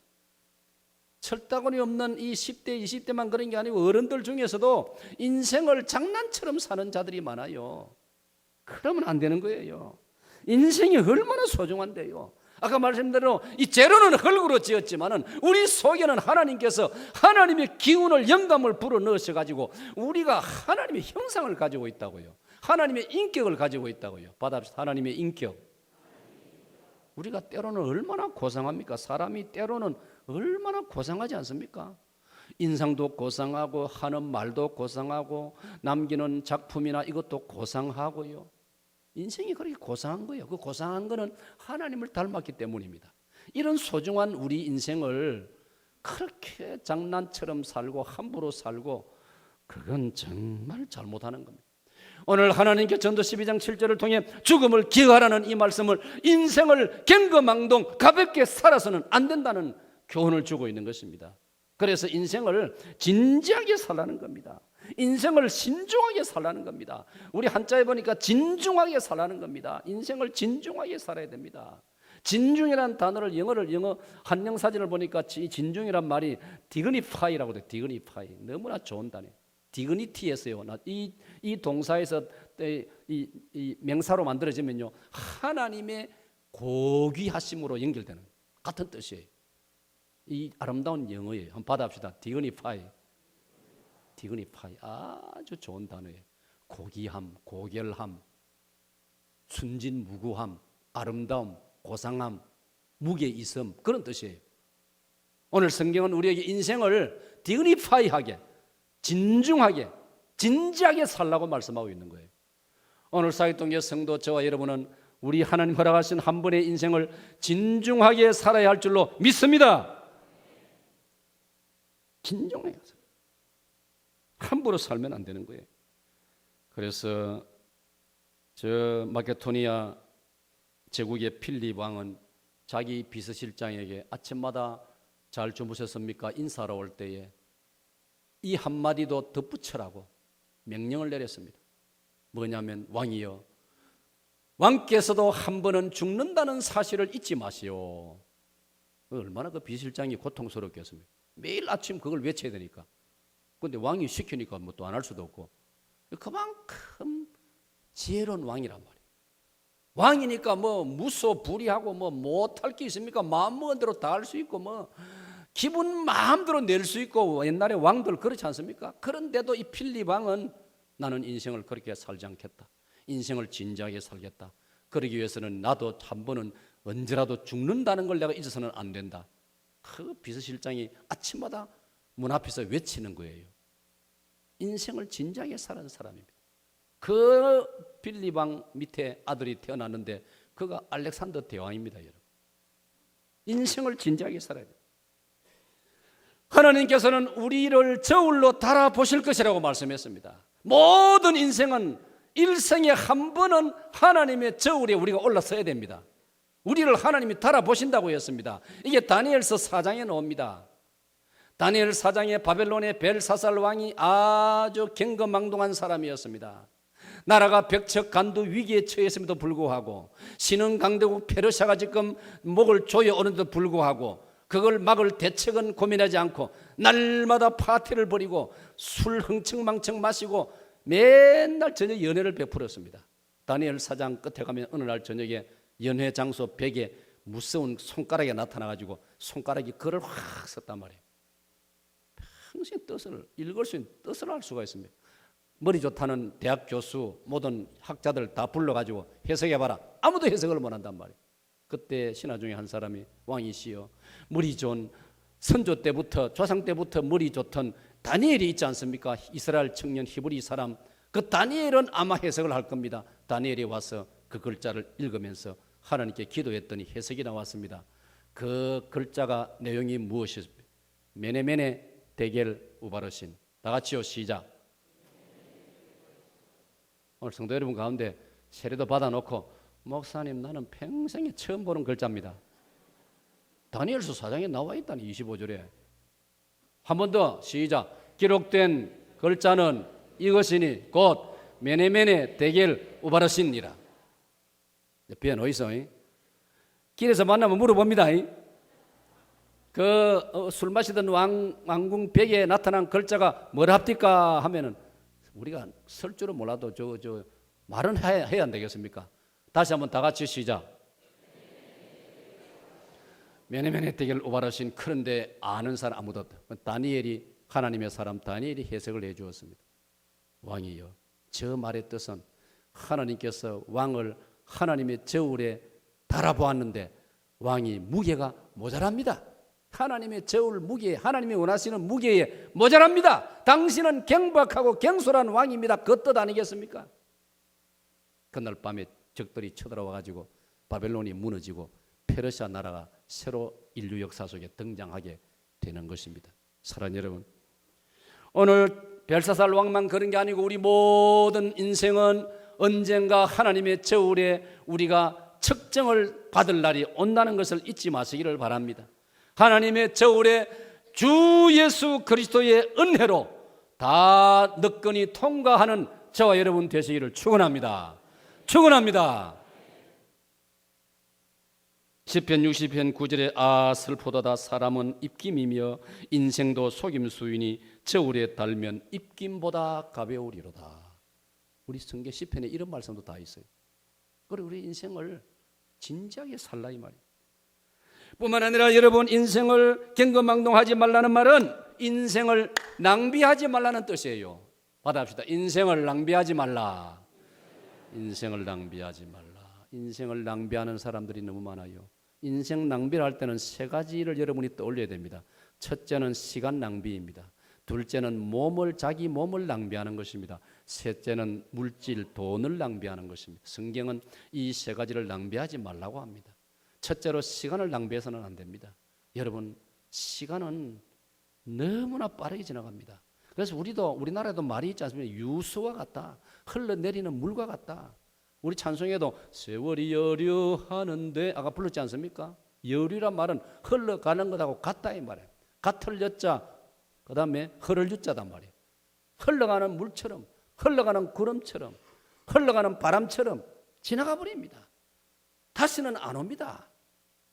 철다곤이 없는 이 10대, 20대만 그런 게 아니고 어른들 중에서도 인생을 장난처럼 사는 자들이 많아요. 그러면 안 되는 거예요. 인생이 얼마나 소중한데요. 아까 말씀대로 이 재료는 흙으로 지었지만은 우리 속에는 하나님께서 하나님의 기운을, 영감을 불어 넣으셔가지고 우리가 하나님의 형상을 가지고 있다고요. 하나님의 인격을 가지고 있다고요. 받아봅시다. 하나님의 인격. 우리가 때로는 얼마나 고상합니까? 사람이 때로는 얼마나 고상하지 않습니까? 인상도 고상하고 하는 말도 고상하고 남기는 작품이나 이것도 고상하고요. 인생이 그렇게 고상한 거예요. 그 고상한 거는 하나님을 닮았기 때문입니다. 이런 소중한 우리 인생을 그렇게 장난처럼 살고 함부로 살고 그건 정말 잘못하는 겁니다. 오늘 하나님께 전도 12장 7절을 통해 죽음을 기억하라는 이 말씀을 인생을 경거망동 가볍게 살아서는 안 된다는 교훈을 주고 있는 것입니다. 그래서 인생을 진지하게 살라는 겁니다. 인생을 신중하게 살라는 겁니다. 우리 한자에 보니까 진중하게 살라는 겁니다. 인생을 진중하게 살아야 됩니다. 진중이라는 단어를 영어 한영사전을 보니까 이 진중이란 말이 디그니파이라고 돼요. 디그니파이. 너무나 좋은 단어예요. 디그니티에서요. 이 동사에서 이 명사로 만들어지면요. 하나님의 고귀하심으로 연결되는 같은 뜻이에요. 이 아름다운 영어예요. 한번 받아봅시다. 디그니파이. 디그니파이. 아주 좋은 단어예요. 고귀함, 고결함, 순진무구함, 아름다움, 고상함, 무게 있음 그런 뜻이에요. 오늘 성경은 우리에게 인생을 디그니파이하게 진중하게 진지하게 살라고 말씀하고 있는 거예요. 오늘 사역동계 성도 저와 여러분은 우리 하나님 허락하신 한 번의 인생을 진중하게 살아야 할 줄로 믿습니다. 진중하게 함부로 살면 안 되는 거예요. 그래서 저 마케도니아 제국의 필립 왕은 자기 비서실장에게 아침마다 잘 주무셨습니까? 인사하러 올 때에 이 한마디도 덧붙여라고 명령을 내렸습니다. 뭐냐면 왕이여 왕께서도 한 번은 죽는다는 사실을 잊지 마시오. 얼마나 그 비실장이 고통스럽겠습니까? 매일 아침 그걸 외쳐야 되니까. 그런데 왕이 시키니까 뭐 또 안 할 수도 없고 그만큼 지혜로운 왕이란 말이에요. 왕이니까 뭐 무소불위하고 뭐 못할 게 있습니까? 마음 먹은 대로 다 할 수 있고 뭐 기분 마음대로 낼 수 있고 옛날에 왕들 그렇지 않습니까? 그런데도 이 필립 왕은 나는 인생을 그렇게 살지 않겠다. 인생을 진지하게 살겠다. 그러기 위해서는 나도 한 번은 언제라도 죽는다는 걸 내가 잊어서는 안 된다. 그 비서실장이 아침마다 문 앞에서 외치는 거예요. 인생을 진지하게 사는 사람입니다. 그 필립 왕 밑에 아들이 태어났는데 그가 알렉산더 대왕입니다. 여러분. 인생을 진지하게 살아야 돼요. 하나님께서는 우리를 저울로 달아보실 것이라고 말씀했습니다. 모든 인생은 일생에 한 번은 하나님의 저울에 우리가 올라서야 됩니다. 우리를 하나님이 달아보신다고 했습니다. 이게 다니엘서 4장에 나옵니다. 다니엘 4장에 바벨론의 벨사살 왕이 아주 경거망동한 사람이었습니다. 나라가 벽척간두 위기에 처했음에도 불구하고 신흥 강대국 페르시아가 지금 목을 조여오는데도 불구하고 그걸 막을 대책은 고민하지 않고 날마다 파티를 벌이고 술 흥청망청 마시고 맨날 저녁 연회를 베풀었습니다. 다니엘 4장 끝에 가면 어느 날 저녁에 연회 장소 벽에 무서운 손가락이 나타나가지고 손가락이 글을 확 썼단 말이에요. 평생 뜻을 읽을 수 있는 뜻을 알 수가 있습니다. 머리 좋다는 대학 교수 모든 학자들 다 불러가지고 해석해봐라. 아무도 해석을 못한단 말이에요. 그때 신하 중에 한 사람이 왕이시여 머리 좋은 선조 때부터 조상 때부터 머리 좋던 다니엘이 있지 않습니까? 이스라엘 청년 히브리 사람 그 다니엘은 아마 해석을 할 겁니다. 다니엘이 와서 그 글자를 읽으면서 하나님께 기도했더니 해석이 나왔습니다. 그 글자가 내용이 무엇이었습니까? 메네메네 데겔 우바르신. 다 같이요 시작. 오늘 성도 여러분 가운데 세례도 받아놓고 목사님 나는 평생에 처음 보는 글자입니다. 다니엘서 4장에 나와 있다니 25절에. 한 번 더 시작. 기록된 글자는 이것이니 곧 메네메네 데겔 우바르신이라. 비엔 어디서? 길에서 만나면 물어봅니다. 술 마시던 왕궁 벽에 나타난 글자가 뭐랍니까 하면은 우리가 설 줄은 몰라도 저 말은 해야 안 되겠습니까? 다시 한번 다 같이 시작. 메네메네 데겔 우바르신. 그런데 아는 사람 아무도 없다. 다니엘이 하나님의 사람 다니엘이 해석을 해 주었습니다. 왕이여 저 말의 뜻은 하나님께서 왕을 하나님의 저울에 달아보았는데 왕이 무게가 모자랍니다. 하나님의 저울 무게, 하나님이 원하시는 무게에 모자랍니다. 당신은 경박하고 경솔한 왕입니다. 그 뜻 아니겠습니까? 그날 밤에 적들이 쳐들어와 가지고 바벨론이 무너지고 페르시아 나라가 새로 인류 역사 속에 등장하게 되는 것입니다. 사랑하는 여러분, 오늘 벨사살 왕만 그런 게 아니고 우리 모든 인생은 언젠가 하나님의 저울에 우리가 측정을 받을 날이 온다는 것을 잊지 마시기를 바랍니다. 하나님의 저울에 주 예수 그리스도의 은혜로 다 너끈히 통과하는 저와 여러분 되시기를 축원합니다. 축원합니다. 시편 60편 9절에 아 슬프도다 사람은 입김이며 인생도 속임수이니 저울에 달면 입김보다 가벼우리로다. 우리 성경 시편에 이런 말씀도 다 있어요. 그리고 우리 인생을 진지하게 살라 이 말이에요. 뿐만 아니라 여러분, 인생을 경거망동하지 말라는 말은 인생을 낭비하지 말라는 뜻이에요. 받아봅시다. 인생을 낭비하지 말라. 인생을 낭비하지 말라. 인생을 낭비하는 사람들이 너무 많아요. 인생 낭비를 할 때는 세 가지를 여러분이 떠올려야 됩니다. 첫째는 시간 낭비입니다. 둘째는 자기 몸을 낭비하는 것입니다. 셋째는 물질, 돈을 낭비하는 것입니다. 성경은 이 세 가지를 낭비하지 말라고 합니다. 첫째로 시간을 낭비해서는 안 됩니다. 여러분, 시간은 너무나 빠르게 지나갑니다. 그래서 우리나라에도 말이 있지 않습니까? 유수와 같다. 흘러내리는 물과 같다. 우리 찬송에도 세월이 여류하는데 아까 불렀지 않습니까? 여류란 말은 흘러가는 것하고 같다 이 말이에요. 같을 여자, 그 다음에 흐를 유자단 말이에요. 흘러가는 물처럼, 흘러가는 구름처럼, 흘러가는 바람처럼 지나가 버립니다. 다시는 안 옵니다.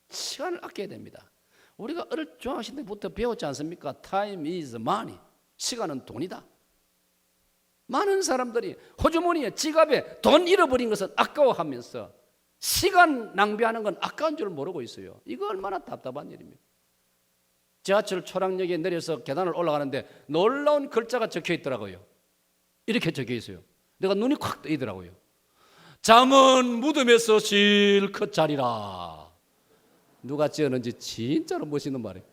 시간을 아껴야 됩니다. 우리가 어릴 중학생 때부터 배웠지 않습니까? Time is money. 시간은 돈이다. 많은 사람들이 호주머니에 지갑에 돈 잃어버린 것은 아까워하면서 시간 낭비하는 건 아까운 줄 모르고 있어요. 이거 얼마나 답답한 일입니까? 지하철 초락역에 내려서 계단을 올라가는데 놀라운 글자가 적혀 있더라고요. 이렇게 적혀 있어요. 내가 눈이 콱 뜨이더라고요. 잠은 무덤에서 실컷 자리라. 누가 지었는지 진짜로 멋있는 말이에요.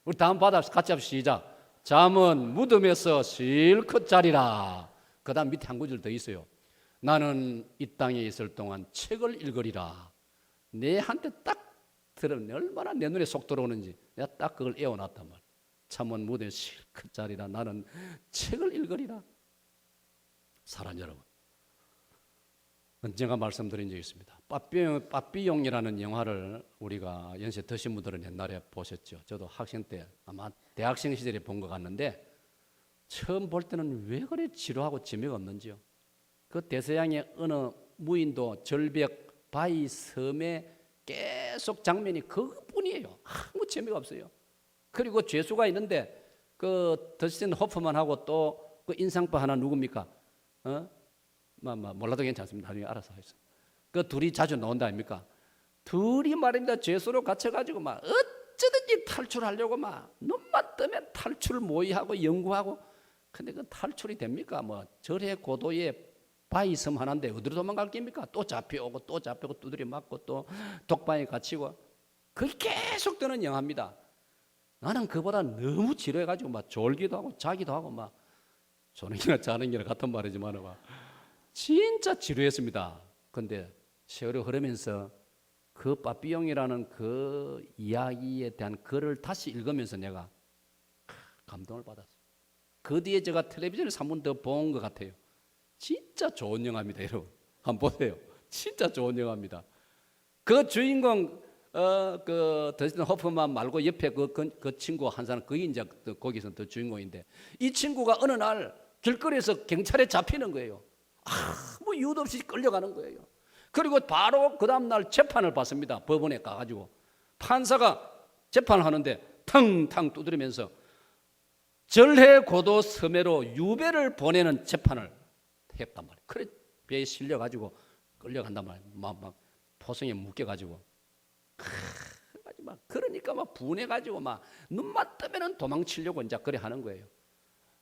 우리 다음 받아 같이 합시다. 시작. 잠은 무덤에서 실컷 자리라. 그 다음 밑에 한 구절 더 있어요. 나는 이 땅에 있을 동안 책을 읽으리라. 내한테 딱 들으면 얼마나 내 눈에 쏙 들어오는지 내가 딱 그걸 애워놨단 말이야. 잠은 무덤에서 실컷 자리라. 나는 책을 읽으리라. 사랑하는 여러분, 언젠가 말씀드린 적이 있습니다. 빠삐용이라는 영화를 우리가 연세 드신 분들은 옛날에 보셨죠. 저도 학생 때 아마 대학생 시절에 본 것 같는데 처음 볼 때는 왜 그래 지루하고 재미가 없는지요. 그 대서양의 어느 무인도 절벽 바위 섬에 계속 장면이 그뿐이에요. 아무 재미가 없어요. 그리고 죄수가 있는데 그 더스틴 호프만하고 또 그 인상파 하나 누굽니까? 몰라도 괜찮습니다. 나중에 알아서 하겠습니다. 그 둘이 자주 나온다 아닙니까? 둘이 말입니다. 죄수로 갇혀가지고 막 어쩌든지 탈출하려고 막 눈만 뜨면 탈출 모의하고 연구하고. 근데 그 탈출이 됩니까? 뭐 절의 고도의 바위섬 하나인데 어디로 도망갈 겁니까? 또 잡혀오고 또 잡혀오고 두드려 맞고 또 독방에 갇히고. 그게 계속 되는 영화입니다. 나는 그보다 너무 지루해가지고 막 졸기도 하고 자기도 하고 막 조는 게나 자는 게나 같은 말이지만 막 진짜 지루했습니다. 그런데 세월이 흐르면서 그 빠삐용이라는 그 이야기에 대한 글을 다시 읽으면서 내가 감동을 받았어요. 그 뒤에 제가 텔레비전에서 한 번 더 본 것 같아요. 진짜 좋은 영화입니다, 여러분. 한번 보세요. 진짜 좋은 영화입니다. 그 주인공 그 더스틴 호프만 말고 옆에 그 친구 한 사람, 그게 이제 거기서 더 주인공인데, 이 친구가 어느 날 길거리에서 경찰에 잡히는 거예요. 아무 이유도 없이 끌려가는 거예요. 그리고 바로 그 다음날 재판을 받습니다. 법원에 가가지고 판사가 재판을 하는데 탕탕 두드리면서 절해고도 섬해로 유배를 보내는 재판을 했단 말이에요. 그래 배에 실려가지고 끌려간단 말이에요. 막 포성에 묶여가지고 그러니까 막 분해가지고 막 눈만 뜨면은 도망치려고 이제 그래 하는 거예요.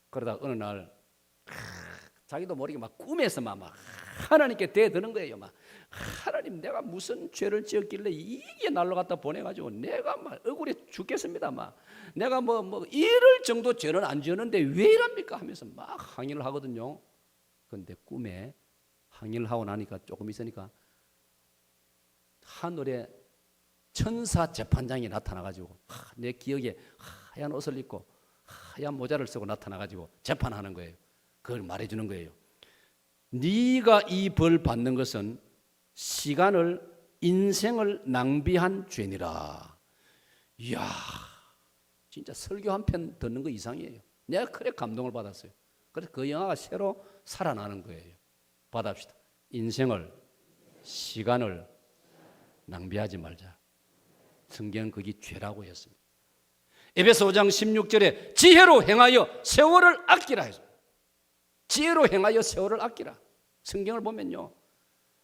그러다 어느 날 자기도 모르게 막 꿈에서 막 하나님께 대드는 거예요. 막 하나님, 내가 무슨 죄를 지었길래 이게 날로 갖다 보내가지고 내가 막 억울해 죽겠습니다. 막 내가 뭐 이럴 정도 죄는 안 지었는데 왜 이럽니까 하면서 막 항의를 하거든요. 그런데 꿈에 항의를 하고 나니까 조금 있으니까 하늘에 천사 재판장이 나타나가지고 내 기억에 하얀 옷을 입고 하얀 모자를 쓰고 나타나가지고 재판하는 거예요. 그걸 말해주는 거예요. 네가 이 벌 받는 것은 시간을, 인생을 낭비한 죄니라. 이야, 진짜 설교 한 편 듣는 거 이상이에요. 내가 그래 감동을 받았어요. 그래서 그 영화가 새로 살아나는 거예요. 받아봅시다. 인생을, 시간을 낭비하지 말자. 성경은 그게 죄라고 했습니다. 에베소 5장 16절에 지혜로 행하여 세월을 아끼라 해서, 지혜로 행하여 세월을 아끼라. 성경을 보면요,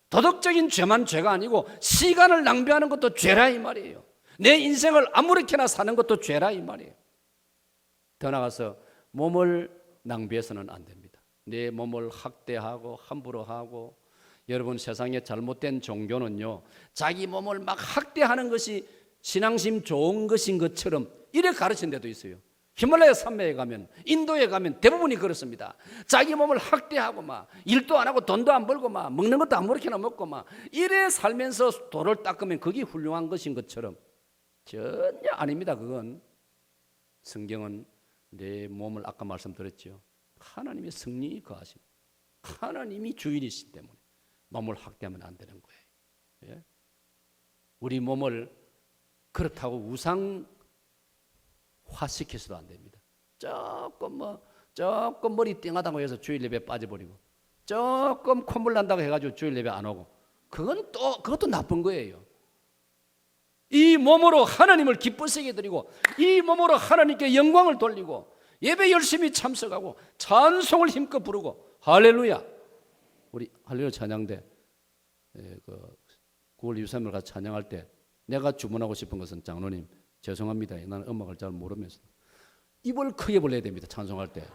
도덕적인 죄만 죄가 아니고 시간을 낭비하는 것도 죄라 이 말이에요. 내 인생을 아무렇게나 사는 것도 죄라 이 말이에요. 더 나가서 몸을 낭비해서는 안 됩니다. 내 몸을 학대하고 함부로 하고, 여러분 세상에 잘못된 종교는요, 자기 몸을 막 학대하는 것이 신앙심 좋은 것인 것처럼 이래 가르친 데도 있어요. 히말라야 산맥에 가면, 인도에 가면 대부분이 그렇습니다. 자기 몸을 학대하고 막 일도 안 하고 돈도 안 벌고 막 먹는 것도 아무렇게나 먹고 막 이래 살면서 돌을 닦으면 그게 훌륭한 것인 것처럼 전혀 아닙니다. 그건 성경은 내 몸을 아까 말씀드렸죠. 하나님의 성령이 거하십니다. 하나님이 주인이시기 때문에 몸을 학대하면 안 되는 거예요. 예? 우리 몸을 그렇다고 우상화시켜서도 안 됩니다. 조금 머리 띵하다고 해서 주일 예배 빠져버리고, 조금 콧물 난다고 해가지고 주일 예배 안 오고, 그것도 나쁜 거예요. 이 몸으로 하나님을 기쁘시게 드리고, 이 몸으로 하나님께 영광을 돌리고, 예배 열심히 참석하고, 찬송을 힘껏 부르고, 할렐루야. 우리 할렐루야 찬양대 9월 23일 가서 찬양할 때 내가 주문하고 싶은 것은, 장로님 죄송합니다, 나는 음악을 잘 모르면서 입을 크게 벌려야 됩니다. 찬송할 때.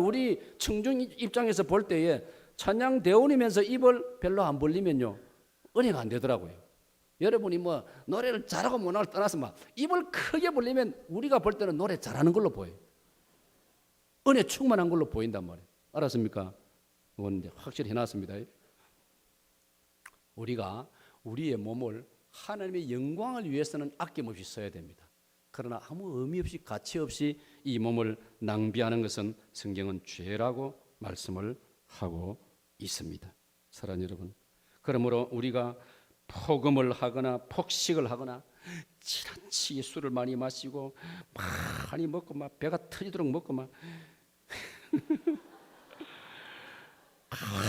우리 청중 입장에서 볼 때에 찬양 대원이면서 입을 별로 안 벌리면요, 은혜가 안 되더라고요. 여러분이 뭐 노래를 잘하고 못하고 떠나서 막 입을 크게 벌리면 우리가 볼 때는 노래 잘하는 걸로 보여요. 은혜 충만한 걸로 보인단 말이에요. 알았습니까? 그건 이제 확실히 해놨습니다. 우리가 우리의 몸을 하나님의 영광을 위해서는 아낌없이 써야 됩니다. 그러나 아무 의미 없이, 가치 없이 이 몸을 낭비하는 것은 성경은 죄라고 말씀을 하고 있습니다. 사랑하는 여러분, 그러므로 우리가 폭음을 하거나 폭식을 하거나 지나치게 술을 많이 마시고 많이 먹고 막 배가 터지도록 먹고 막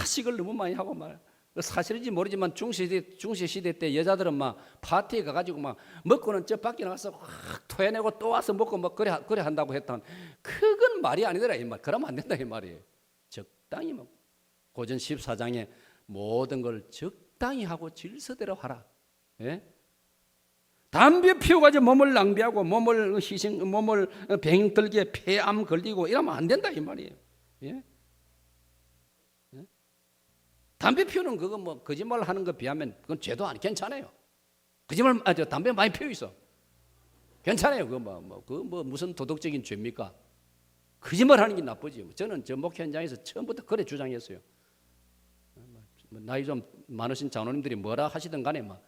식을 너무 많이 하고 말, 사실인지 모르지만 중세시대 때 여자들은 막 파티에 가가지고 막 먹고는 저 밖에 나가서 확 토해내고 또 와서 먹고 막 그래 한다고 했던, 그건 말이 아니더라 이 말. 그러면 안 된다 이 말이에요. 적당히 먹고, 고전 14장에 모든 걸 적당히 하고 질서대로 하라. 예? 담배 피워가지고 몸을 낭비하고 몸을 병들게 폐암 걸리고 이러면 안 된다 이 말이에요. 예? 담배 피우는 그거 뭐 거짓말 하는 거 비하면 그건 죄도 아니, 괜찮아요. 거짓말, 담배 많이 피우 있어. 괜찮아요. 그거 무슨 도덕적인 죄입니까? 거짓말 하는 게 나쁘지. 저는 저 목회 현장에서 처음부터 그래 주장했어요. 나이 좀 많으신 장로님들이 뭐라 하시든 간에 막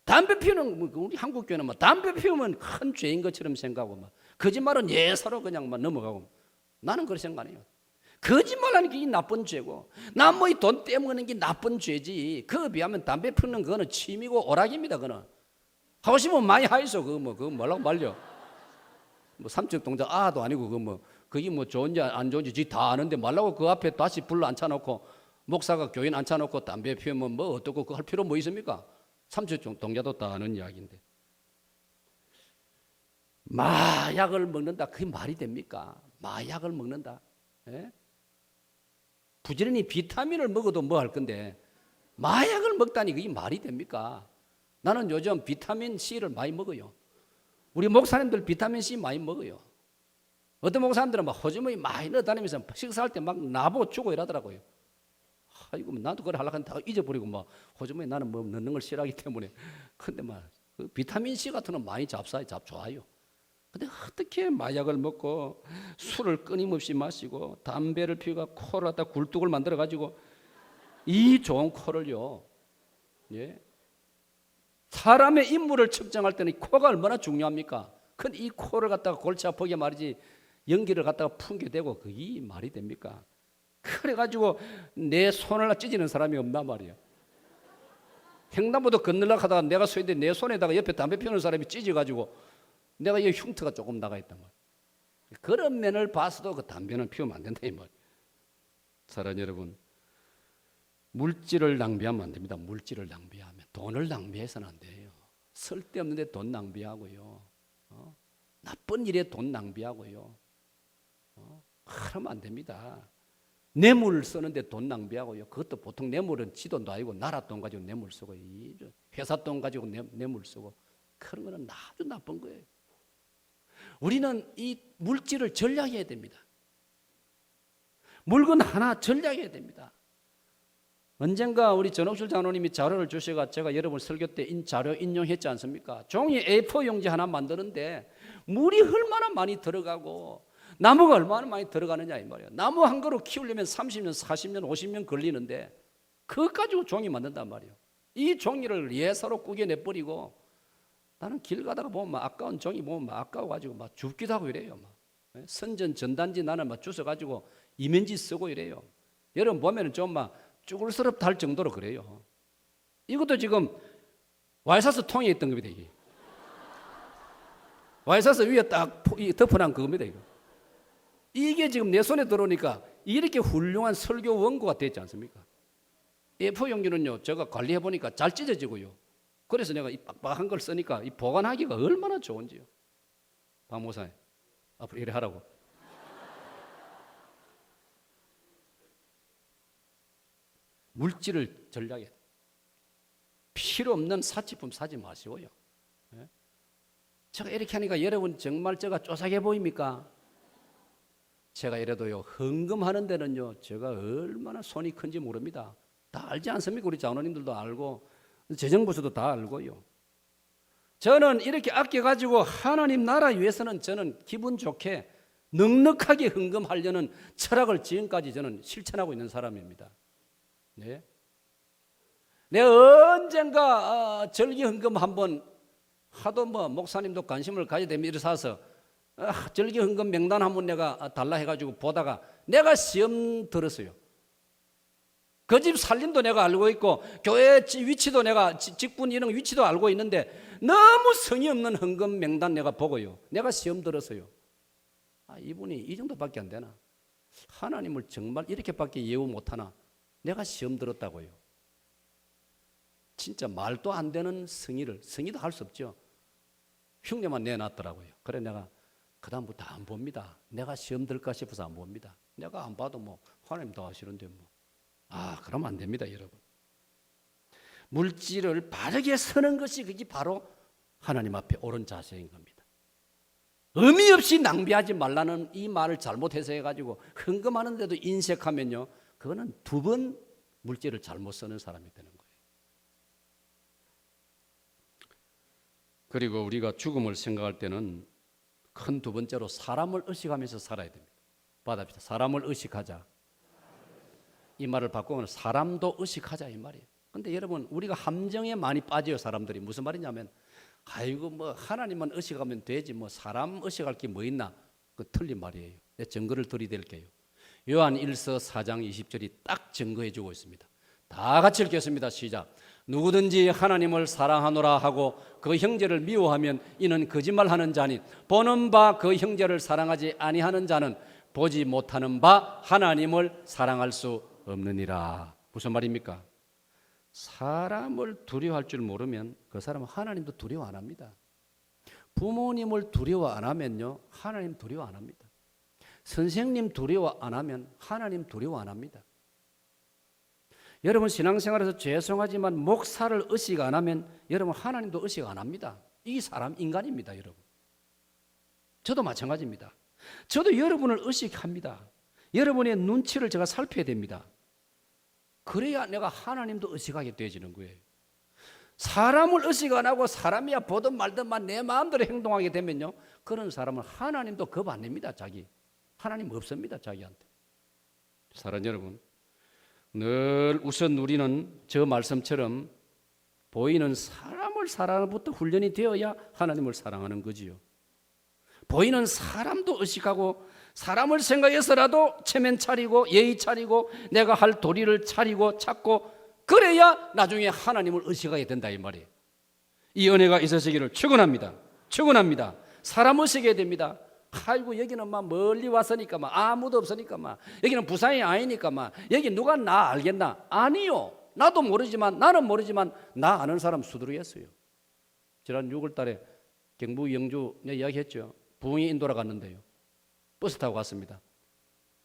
담배 피우는, 우리 한국 교회는 막 담배 피우면 큰 죄인 것처럼 생각하고 막 거짓말은 예사로 그냥 막 넘어가고, 나는 그렇게 생각 안 해요. 거짓말하는 게 나쁜 죄고, 남의 돈 떼먹는 게 나쁜 죄지. 그거 비하면 담배 피우는 그거는 취미고 오락입니다. 그거는 하고 싶으면 많이 하이소. 그거 뭐라고 말려. 뭐 삼적 동작 아도 아니고 그게 뭐 좋은지 안 좋은지 지 다 아는데 말라고 그 앞에 다시 불러 앉혀놓고 목사가 교인 앉혀놓고 담배 피우면 뭐 어떻고 그거 할 필요 뭐 있습니까? 삼적 동작도 다 아는 이야기인데. 마약을 먹는다, 그게 말이 됩니까? 마약을 먹는다. 예? 부지런히 비타민을 먹어도 뭐 할 건데 마약을 먹다니 그게 말이 됩니까? 나는 요즘 비타민 C를 많이 먹어요. 우리 목사님들 비타민 C 많이 먹어요. 어떤 목사님들은 막 호주머니 많이 넣어 다니면서 식사할 때 막 나보고 주고 이러더라고요. 아이고 나도 그걸 하려고 했는데 다 잊어버리고 막 호주머니 나는 뭐 넣는 걸 싫어하기 때문에. 근데 막 그 비타민 C 같은 건 많이 좋아요. 근데 어떻게 마약을 먹고 술을 끊임없이 마시고 담배를 피우고 코를 갖다 굴뚝을 만들어 가지고 이 좋은 코를요. 예. 사람의 인물을 측정할 때는 이 코가 얼마나 중요합니까? 근데 이 코를 갖다가 골치 아프게 말이지 연기를 갖다가 풍겨대고 그게 말이 됩니까? 그래가지고 내 손을 찢어지는 사람이 없단 말이야. 횡단보도 건너려고 하다가 내가 서 있는데 내 손에다가 옆에 담배 피우는 사람이 찢어가지고 내가 이 흉터가 조금 나가 있단 말이야. 그런 면을 봐서도 그 담배는 피우면 안 된다 이 말이야. 사랑하는 여러분, 물질을 낭비하면 안 됩니다. 물질을 낭비하면 돈을 낭비해서는 안 돼요. 쓸데없는데 돈 낭비하고요. 나쁜 일에 돈 낭비하고요. 그러면 안 됩니다. 뇌물 쓰는데 돈 낭비하고요. 그것도 보통 뇌물은 지 돈도 아니고 나라 돈 가지고 뇌물 쓰고 회사 돈 가지고 뇌물 쓰고 그런 거는 아주 나쁜 거예요. 우리는 이 물질을 전략해야 됩니다. 물건 하나 전략해야 됩니다. 언젠가 우리 전옥실 장로님이 자료를 주셔가 제가 여러분 설교 때 자료 인용했지 않습니까? 종이 A4 용지 하나 만드는데 물이 얼마나 많이 들어가고 나무가 얼마나 많이 들어가느냐 이 말이에요. 나무 한 그루 키우려면 30년, 40년, 50년 걸리는데 그것 가지고 종이 만든단 말이에요. 이 종이를 예사로 구겨내버리고 나는 길 가다가 보면 막 아까운 종이 보면 막 아까워가지고 막 줍기도 하고 이래요. 막. 선전 전단지 나는 막 주워가지고 이면지 쓰고 이래요. 여러분 보면은 좀 막 쭈글스럽다 할 정도로 그래요. 이것도 지금 와이사스 통에 있던 겁니다. 이게. 와이사스 위에 딱 덮어놓은 그겁니다. 이게 지금 내 손에 들어오니까 이렇게 훌륭한 설교 원고가 됐지 않습니까? A4 용기는요, 제가 관리해 보니까 잘 찢어지고요. 그래서 내가 이 빡빡한 걸 쓰니까 이 보관하기가 얼마나 좋은지요. 박 목사님, 앞으로 이래 하라고. 물질을 전략해. 필요 없는 사치품 사지 마시고요. 예? 제가 이렇게 하니까 여러분 정말 제가 쪼삭해 보입니까? 제가 이래도요 헌금하는 데는요 제가 얼마나 손이 큰지 모릅니다. 다 알지 않습니까? 우리 장로님들도 알고 재정부서도 다 알고요. 저는 이렇게 아껴가지고 하나님 나라 위해서는 저는 기분 좋게 넉넉하게 헌금하려는 철학을 지금까지 저는 실천하고 있는 사람입니다. 네. 내가 언젠가 절기 헌금 한번 하도 뭐 목사님도 관심을 가져야 됩니다. 이래서 절기 헌금 명단 한번 내가 달라 해가지고 보다가 내가 시험 들었어요. 그 집 살림도 내가 알고 있고 교회 위치도 내가 직분 이런 위치도 알고 있는데 너무 성의 없는 헌금 명단 내가 보고요. 내가 시험 들었어요. 이분이 이 정도밖에 안 되나? 하나님을 정말 이렇게밖에 예우 못하나? 내가 시험 들었다고요. 진짜 말도 안 되는 성의도 할 수 없죠. 흉내만 내놨더라고요. 그래 내가 그다음부터 안 봅니다. 내가 시험 들까 싶어서 안 봅니다. 내가 안 봐도 뭐 하나님 다 하시는데 뭐. 그러면 안 됩니다, 여러분. 물질을 바르게 쓰는 것이 그게 바로 하나님 앞에 옳은 자세인 겁니다. 의미 없이 낭비하지 말라는 이 말을 잘못해서 해가지고 헌금하는데도 인색하면요, 그거는 두 번 물질을 잘못 쓰는 사람이 되는 거예요. 그리고 우리가 죽음을 생각할 때는 큰 두 번째로 사람을 의식하면서 살아야 됩니다. 받아봅시다. 사람을 의식하자. 이 말을 바꾸면 사람도 의식하자 이 말이에요. 근데 여러분 우리가 함정에 많이 빠져요. 사람들이 무슨 말이냐면 아이고 뭐 하나님만 의식하면 되지 뭐 사람 의식할 게 뭐 있나? 그 틀린 말이에요. 내 증거를 들이댈게요. 요한 1서 4장 20절이 딱 증거해 주고 있습니다. 다 같이 읽겠습니다. 시작. 누구든지 하나님을 사랑하노라 하고 그 형제를 미워하면 이는 거짓말하는 자니 보는 바 그 형제를 사랑하지 아니하는 자는 보지 못하는 바 하나님을 사랑할 수 없느니라. 무슨 말입니까? 사람을 두려워할 줄 모르면 그 사람은 하나님도 두려워 안 합니다. 부모님을 두려워 안 하면요 하나님 두려워 안 합니다. 선생님 두려워 안 하면 하나님 두려워 안 합니다. 여러분 신앙생활에서 죄송하지만 목사를 의식 안 하면 여러분 하나님도 의식 안 합니다. 이 사람 인간입니다, 여러분. 저도 마찬가지입니다. 저도 여러분을 의식합니다. 여러분의 눈치를 제가 살펴야 됩니다. 그래야 내가 하나님도 의식하게 되어지는 거예요. 사람을 의식 안 하고 사람이야 보든 말든만 내 마음대로 행동하게 되면요, 그런 사람은 하나님도 겁 안 냅니다. 자기 하나님 없습니다. 자기한테. 사랑하는 여러분, 늘 우선 우리는 저 말씀처럼 보이는 사람을 사랑부터 훈련이 되어야 하나님을 사랑하는 거지요. 보이는 사람도 의식하고 사람을 생각해서라도 체면 차리고 예의 차리고 내가 할 도리를 차리고 찾고, 그래야 나중에 하나님을 의식하게 된다 이 말이에요. 이 은혜가 있으시기를 축원합니다. 축원합니다. 사람 의식해야 됩니다. 아이고 여기는 막 멀리 왔으니까 막 아무도 없으니까 막 여기는 부산이 아니니까 막 여기 누가 나 알겠나? 아니요. 나도 모르지만 나는 모르지만 나 아는 사람 수두룩했어요. 지난 6월 달에 경북 영주 이야기했죠. 부흥이 인도로 갔는데요, 버스 타고 갔습니다.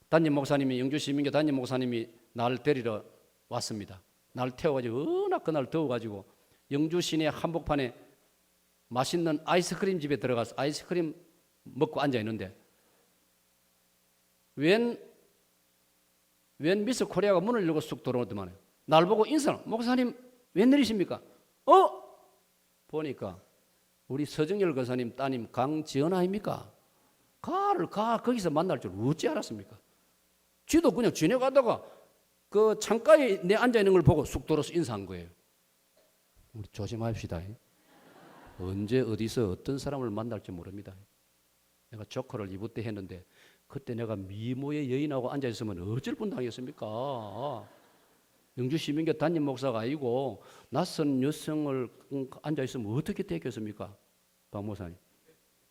담임 목사님이, 영주 시민교 담임 목사님이 나를 데리러 왔습니다. 나를 태워가지고 워낙 그날 더워가지고 영주 시내 한복판에 맛있는 아이스크림 집에 들어가서 아이스크림 먹고 앉아 있는데 웬 미스 코리아가 문을 열고 쑥 들어오더만 날 보고 인사를, 목사님 웬일이십니까? 보니까 우리 서정열 거사님 따님 강지연 아닙니까? 거기서 만날 줄 어찌 알았습니까? 쥐도 그냥 지내가다가 그 창가에 내 앉아 있는 걸 보고 쑥 들어서 인사한 거예요. 우리 조심합시다. 언제 어디서 어떤 사람을 만날지 모릅니다. 내가 조커를 이브 때 했는데 그때 내가 미모의 여인하고 앉아 있으면 어쩔 뻔당했습니까? 영주 시민교 담임 목사가 아니고 낯선 여성을 앉아 있으면 어떻게 되겠습니까? 박 목사님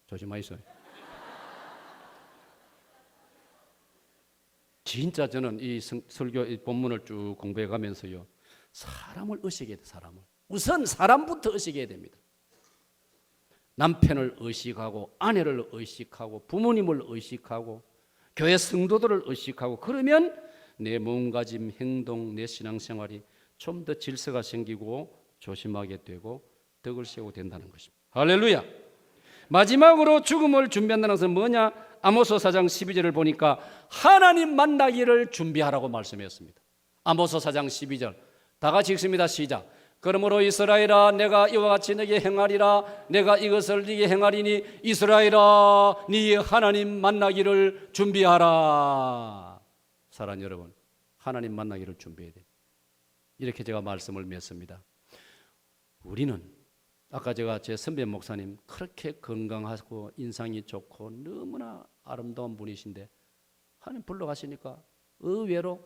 조심하세요. 진짜 저는 이 설교 이 본문을 쭉 공부해 가면서요, 사람을 의식해야 돼. 사람을 우선 사람부터 의식해야 됩니다. 남편을 의식하고 아내를 의식하고 부모님을 의식하고 교회 성도들을 의식하고, 그러면 내 몸가짐, 행동, 내 신앙생활이 좀 더 질서가 생기고 조심하게 되고 덕을 세우고 된다는 것입니다. 할렐루야. 마지막으로 죽음을 준비한다는 것은 뭐냐? 아모스 4장 12절을 보니까 하나님 만나기를 준비하라고 말씀했습니다. 아모스 4장 12절 다 같이 읽습니다. 시작. 그러므로 이스라엘아 내가 이와 같이 네게 행하리라. 내가 이것을 네게 행하리니 이스라엘아 네 하나님 만나기를 준비하라. 사랑하는 여러분, 하나님 만나기를 준비해야 돼요. 이렇게 제가 말씀을 맺습니다. 우리는 아까 제가 제 선배 목사님 그렇게 건강하고 인상이 좋고 너무나 아름다운 분이신데 하나님 불러가시니까 의외로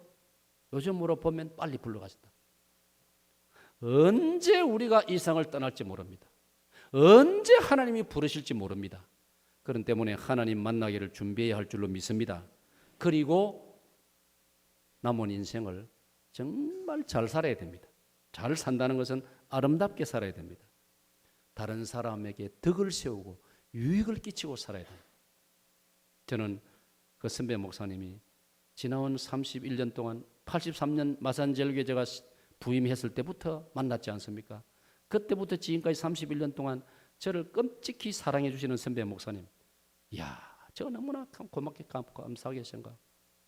요즘으로 보면 빨리 불러가신다. 언제 우리가 이 세상을 떠날지 모릅니다. 언제 하나님이 부르실지 모릅니다. 그런 때문에 하나님 만나기를 준비해야 할 줄로 믿습니다. 그리고 남은 인생을 정말 잘 살아야 됩니다. 잘 산다는 것은 아름답게 살아야 됩니다. 다른 사람에게 덕을 세우고 유익을 끼치고 살아야 됩니다. 저는 그 선배 목사님이 지나온 31년 동안 83년 마산제일교회 제가 부임했을 때부터 만났지 않습니까? 그때부터 지금까지 31년 동안 저를 끔찍히 사랑해 주시는 선배 목사님, 이야, 저 너무나 고맙게 감사하게 생각.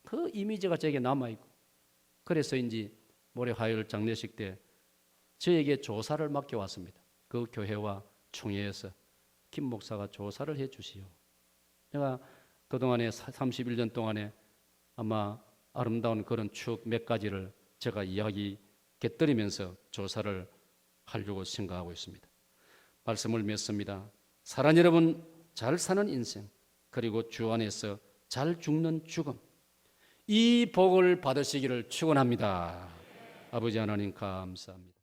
그 이미지가 제게 남아있고, 그래서인지 모레 화요일 장례식 때 저에게 조사를 맡겨왔습니다. 그 교회와 총회에서 김 목사가 조사를 해 주시오. 내가 그동안에 31년 동안에 아마 아름다운 그런 추억 몇 가지를 제가 이야기 곁들이면서 조사를 하려고 생각하고 있습니다. 말씀을 맺습니다. 사랑 여러분, 잘 사는 인생, 그리고 주 안에서 잘 죽는 죽음, 이 복을 받으시기를 축원합니다. 아버지 하나님 감사합니다.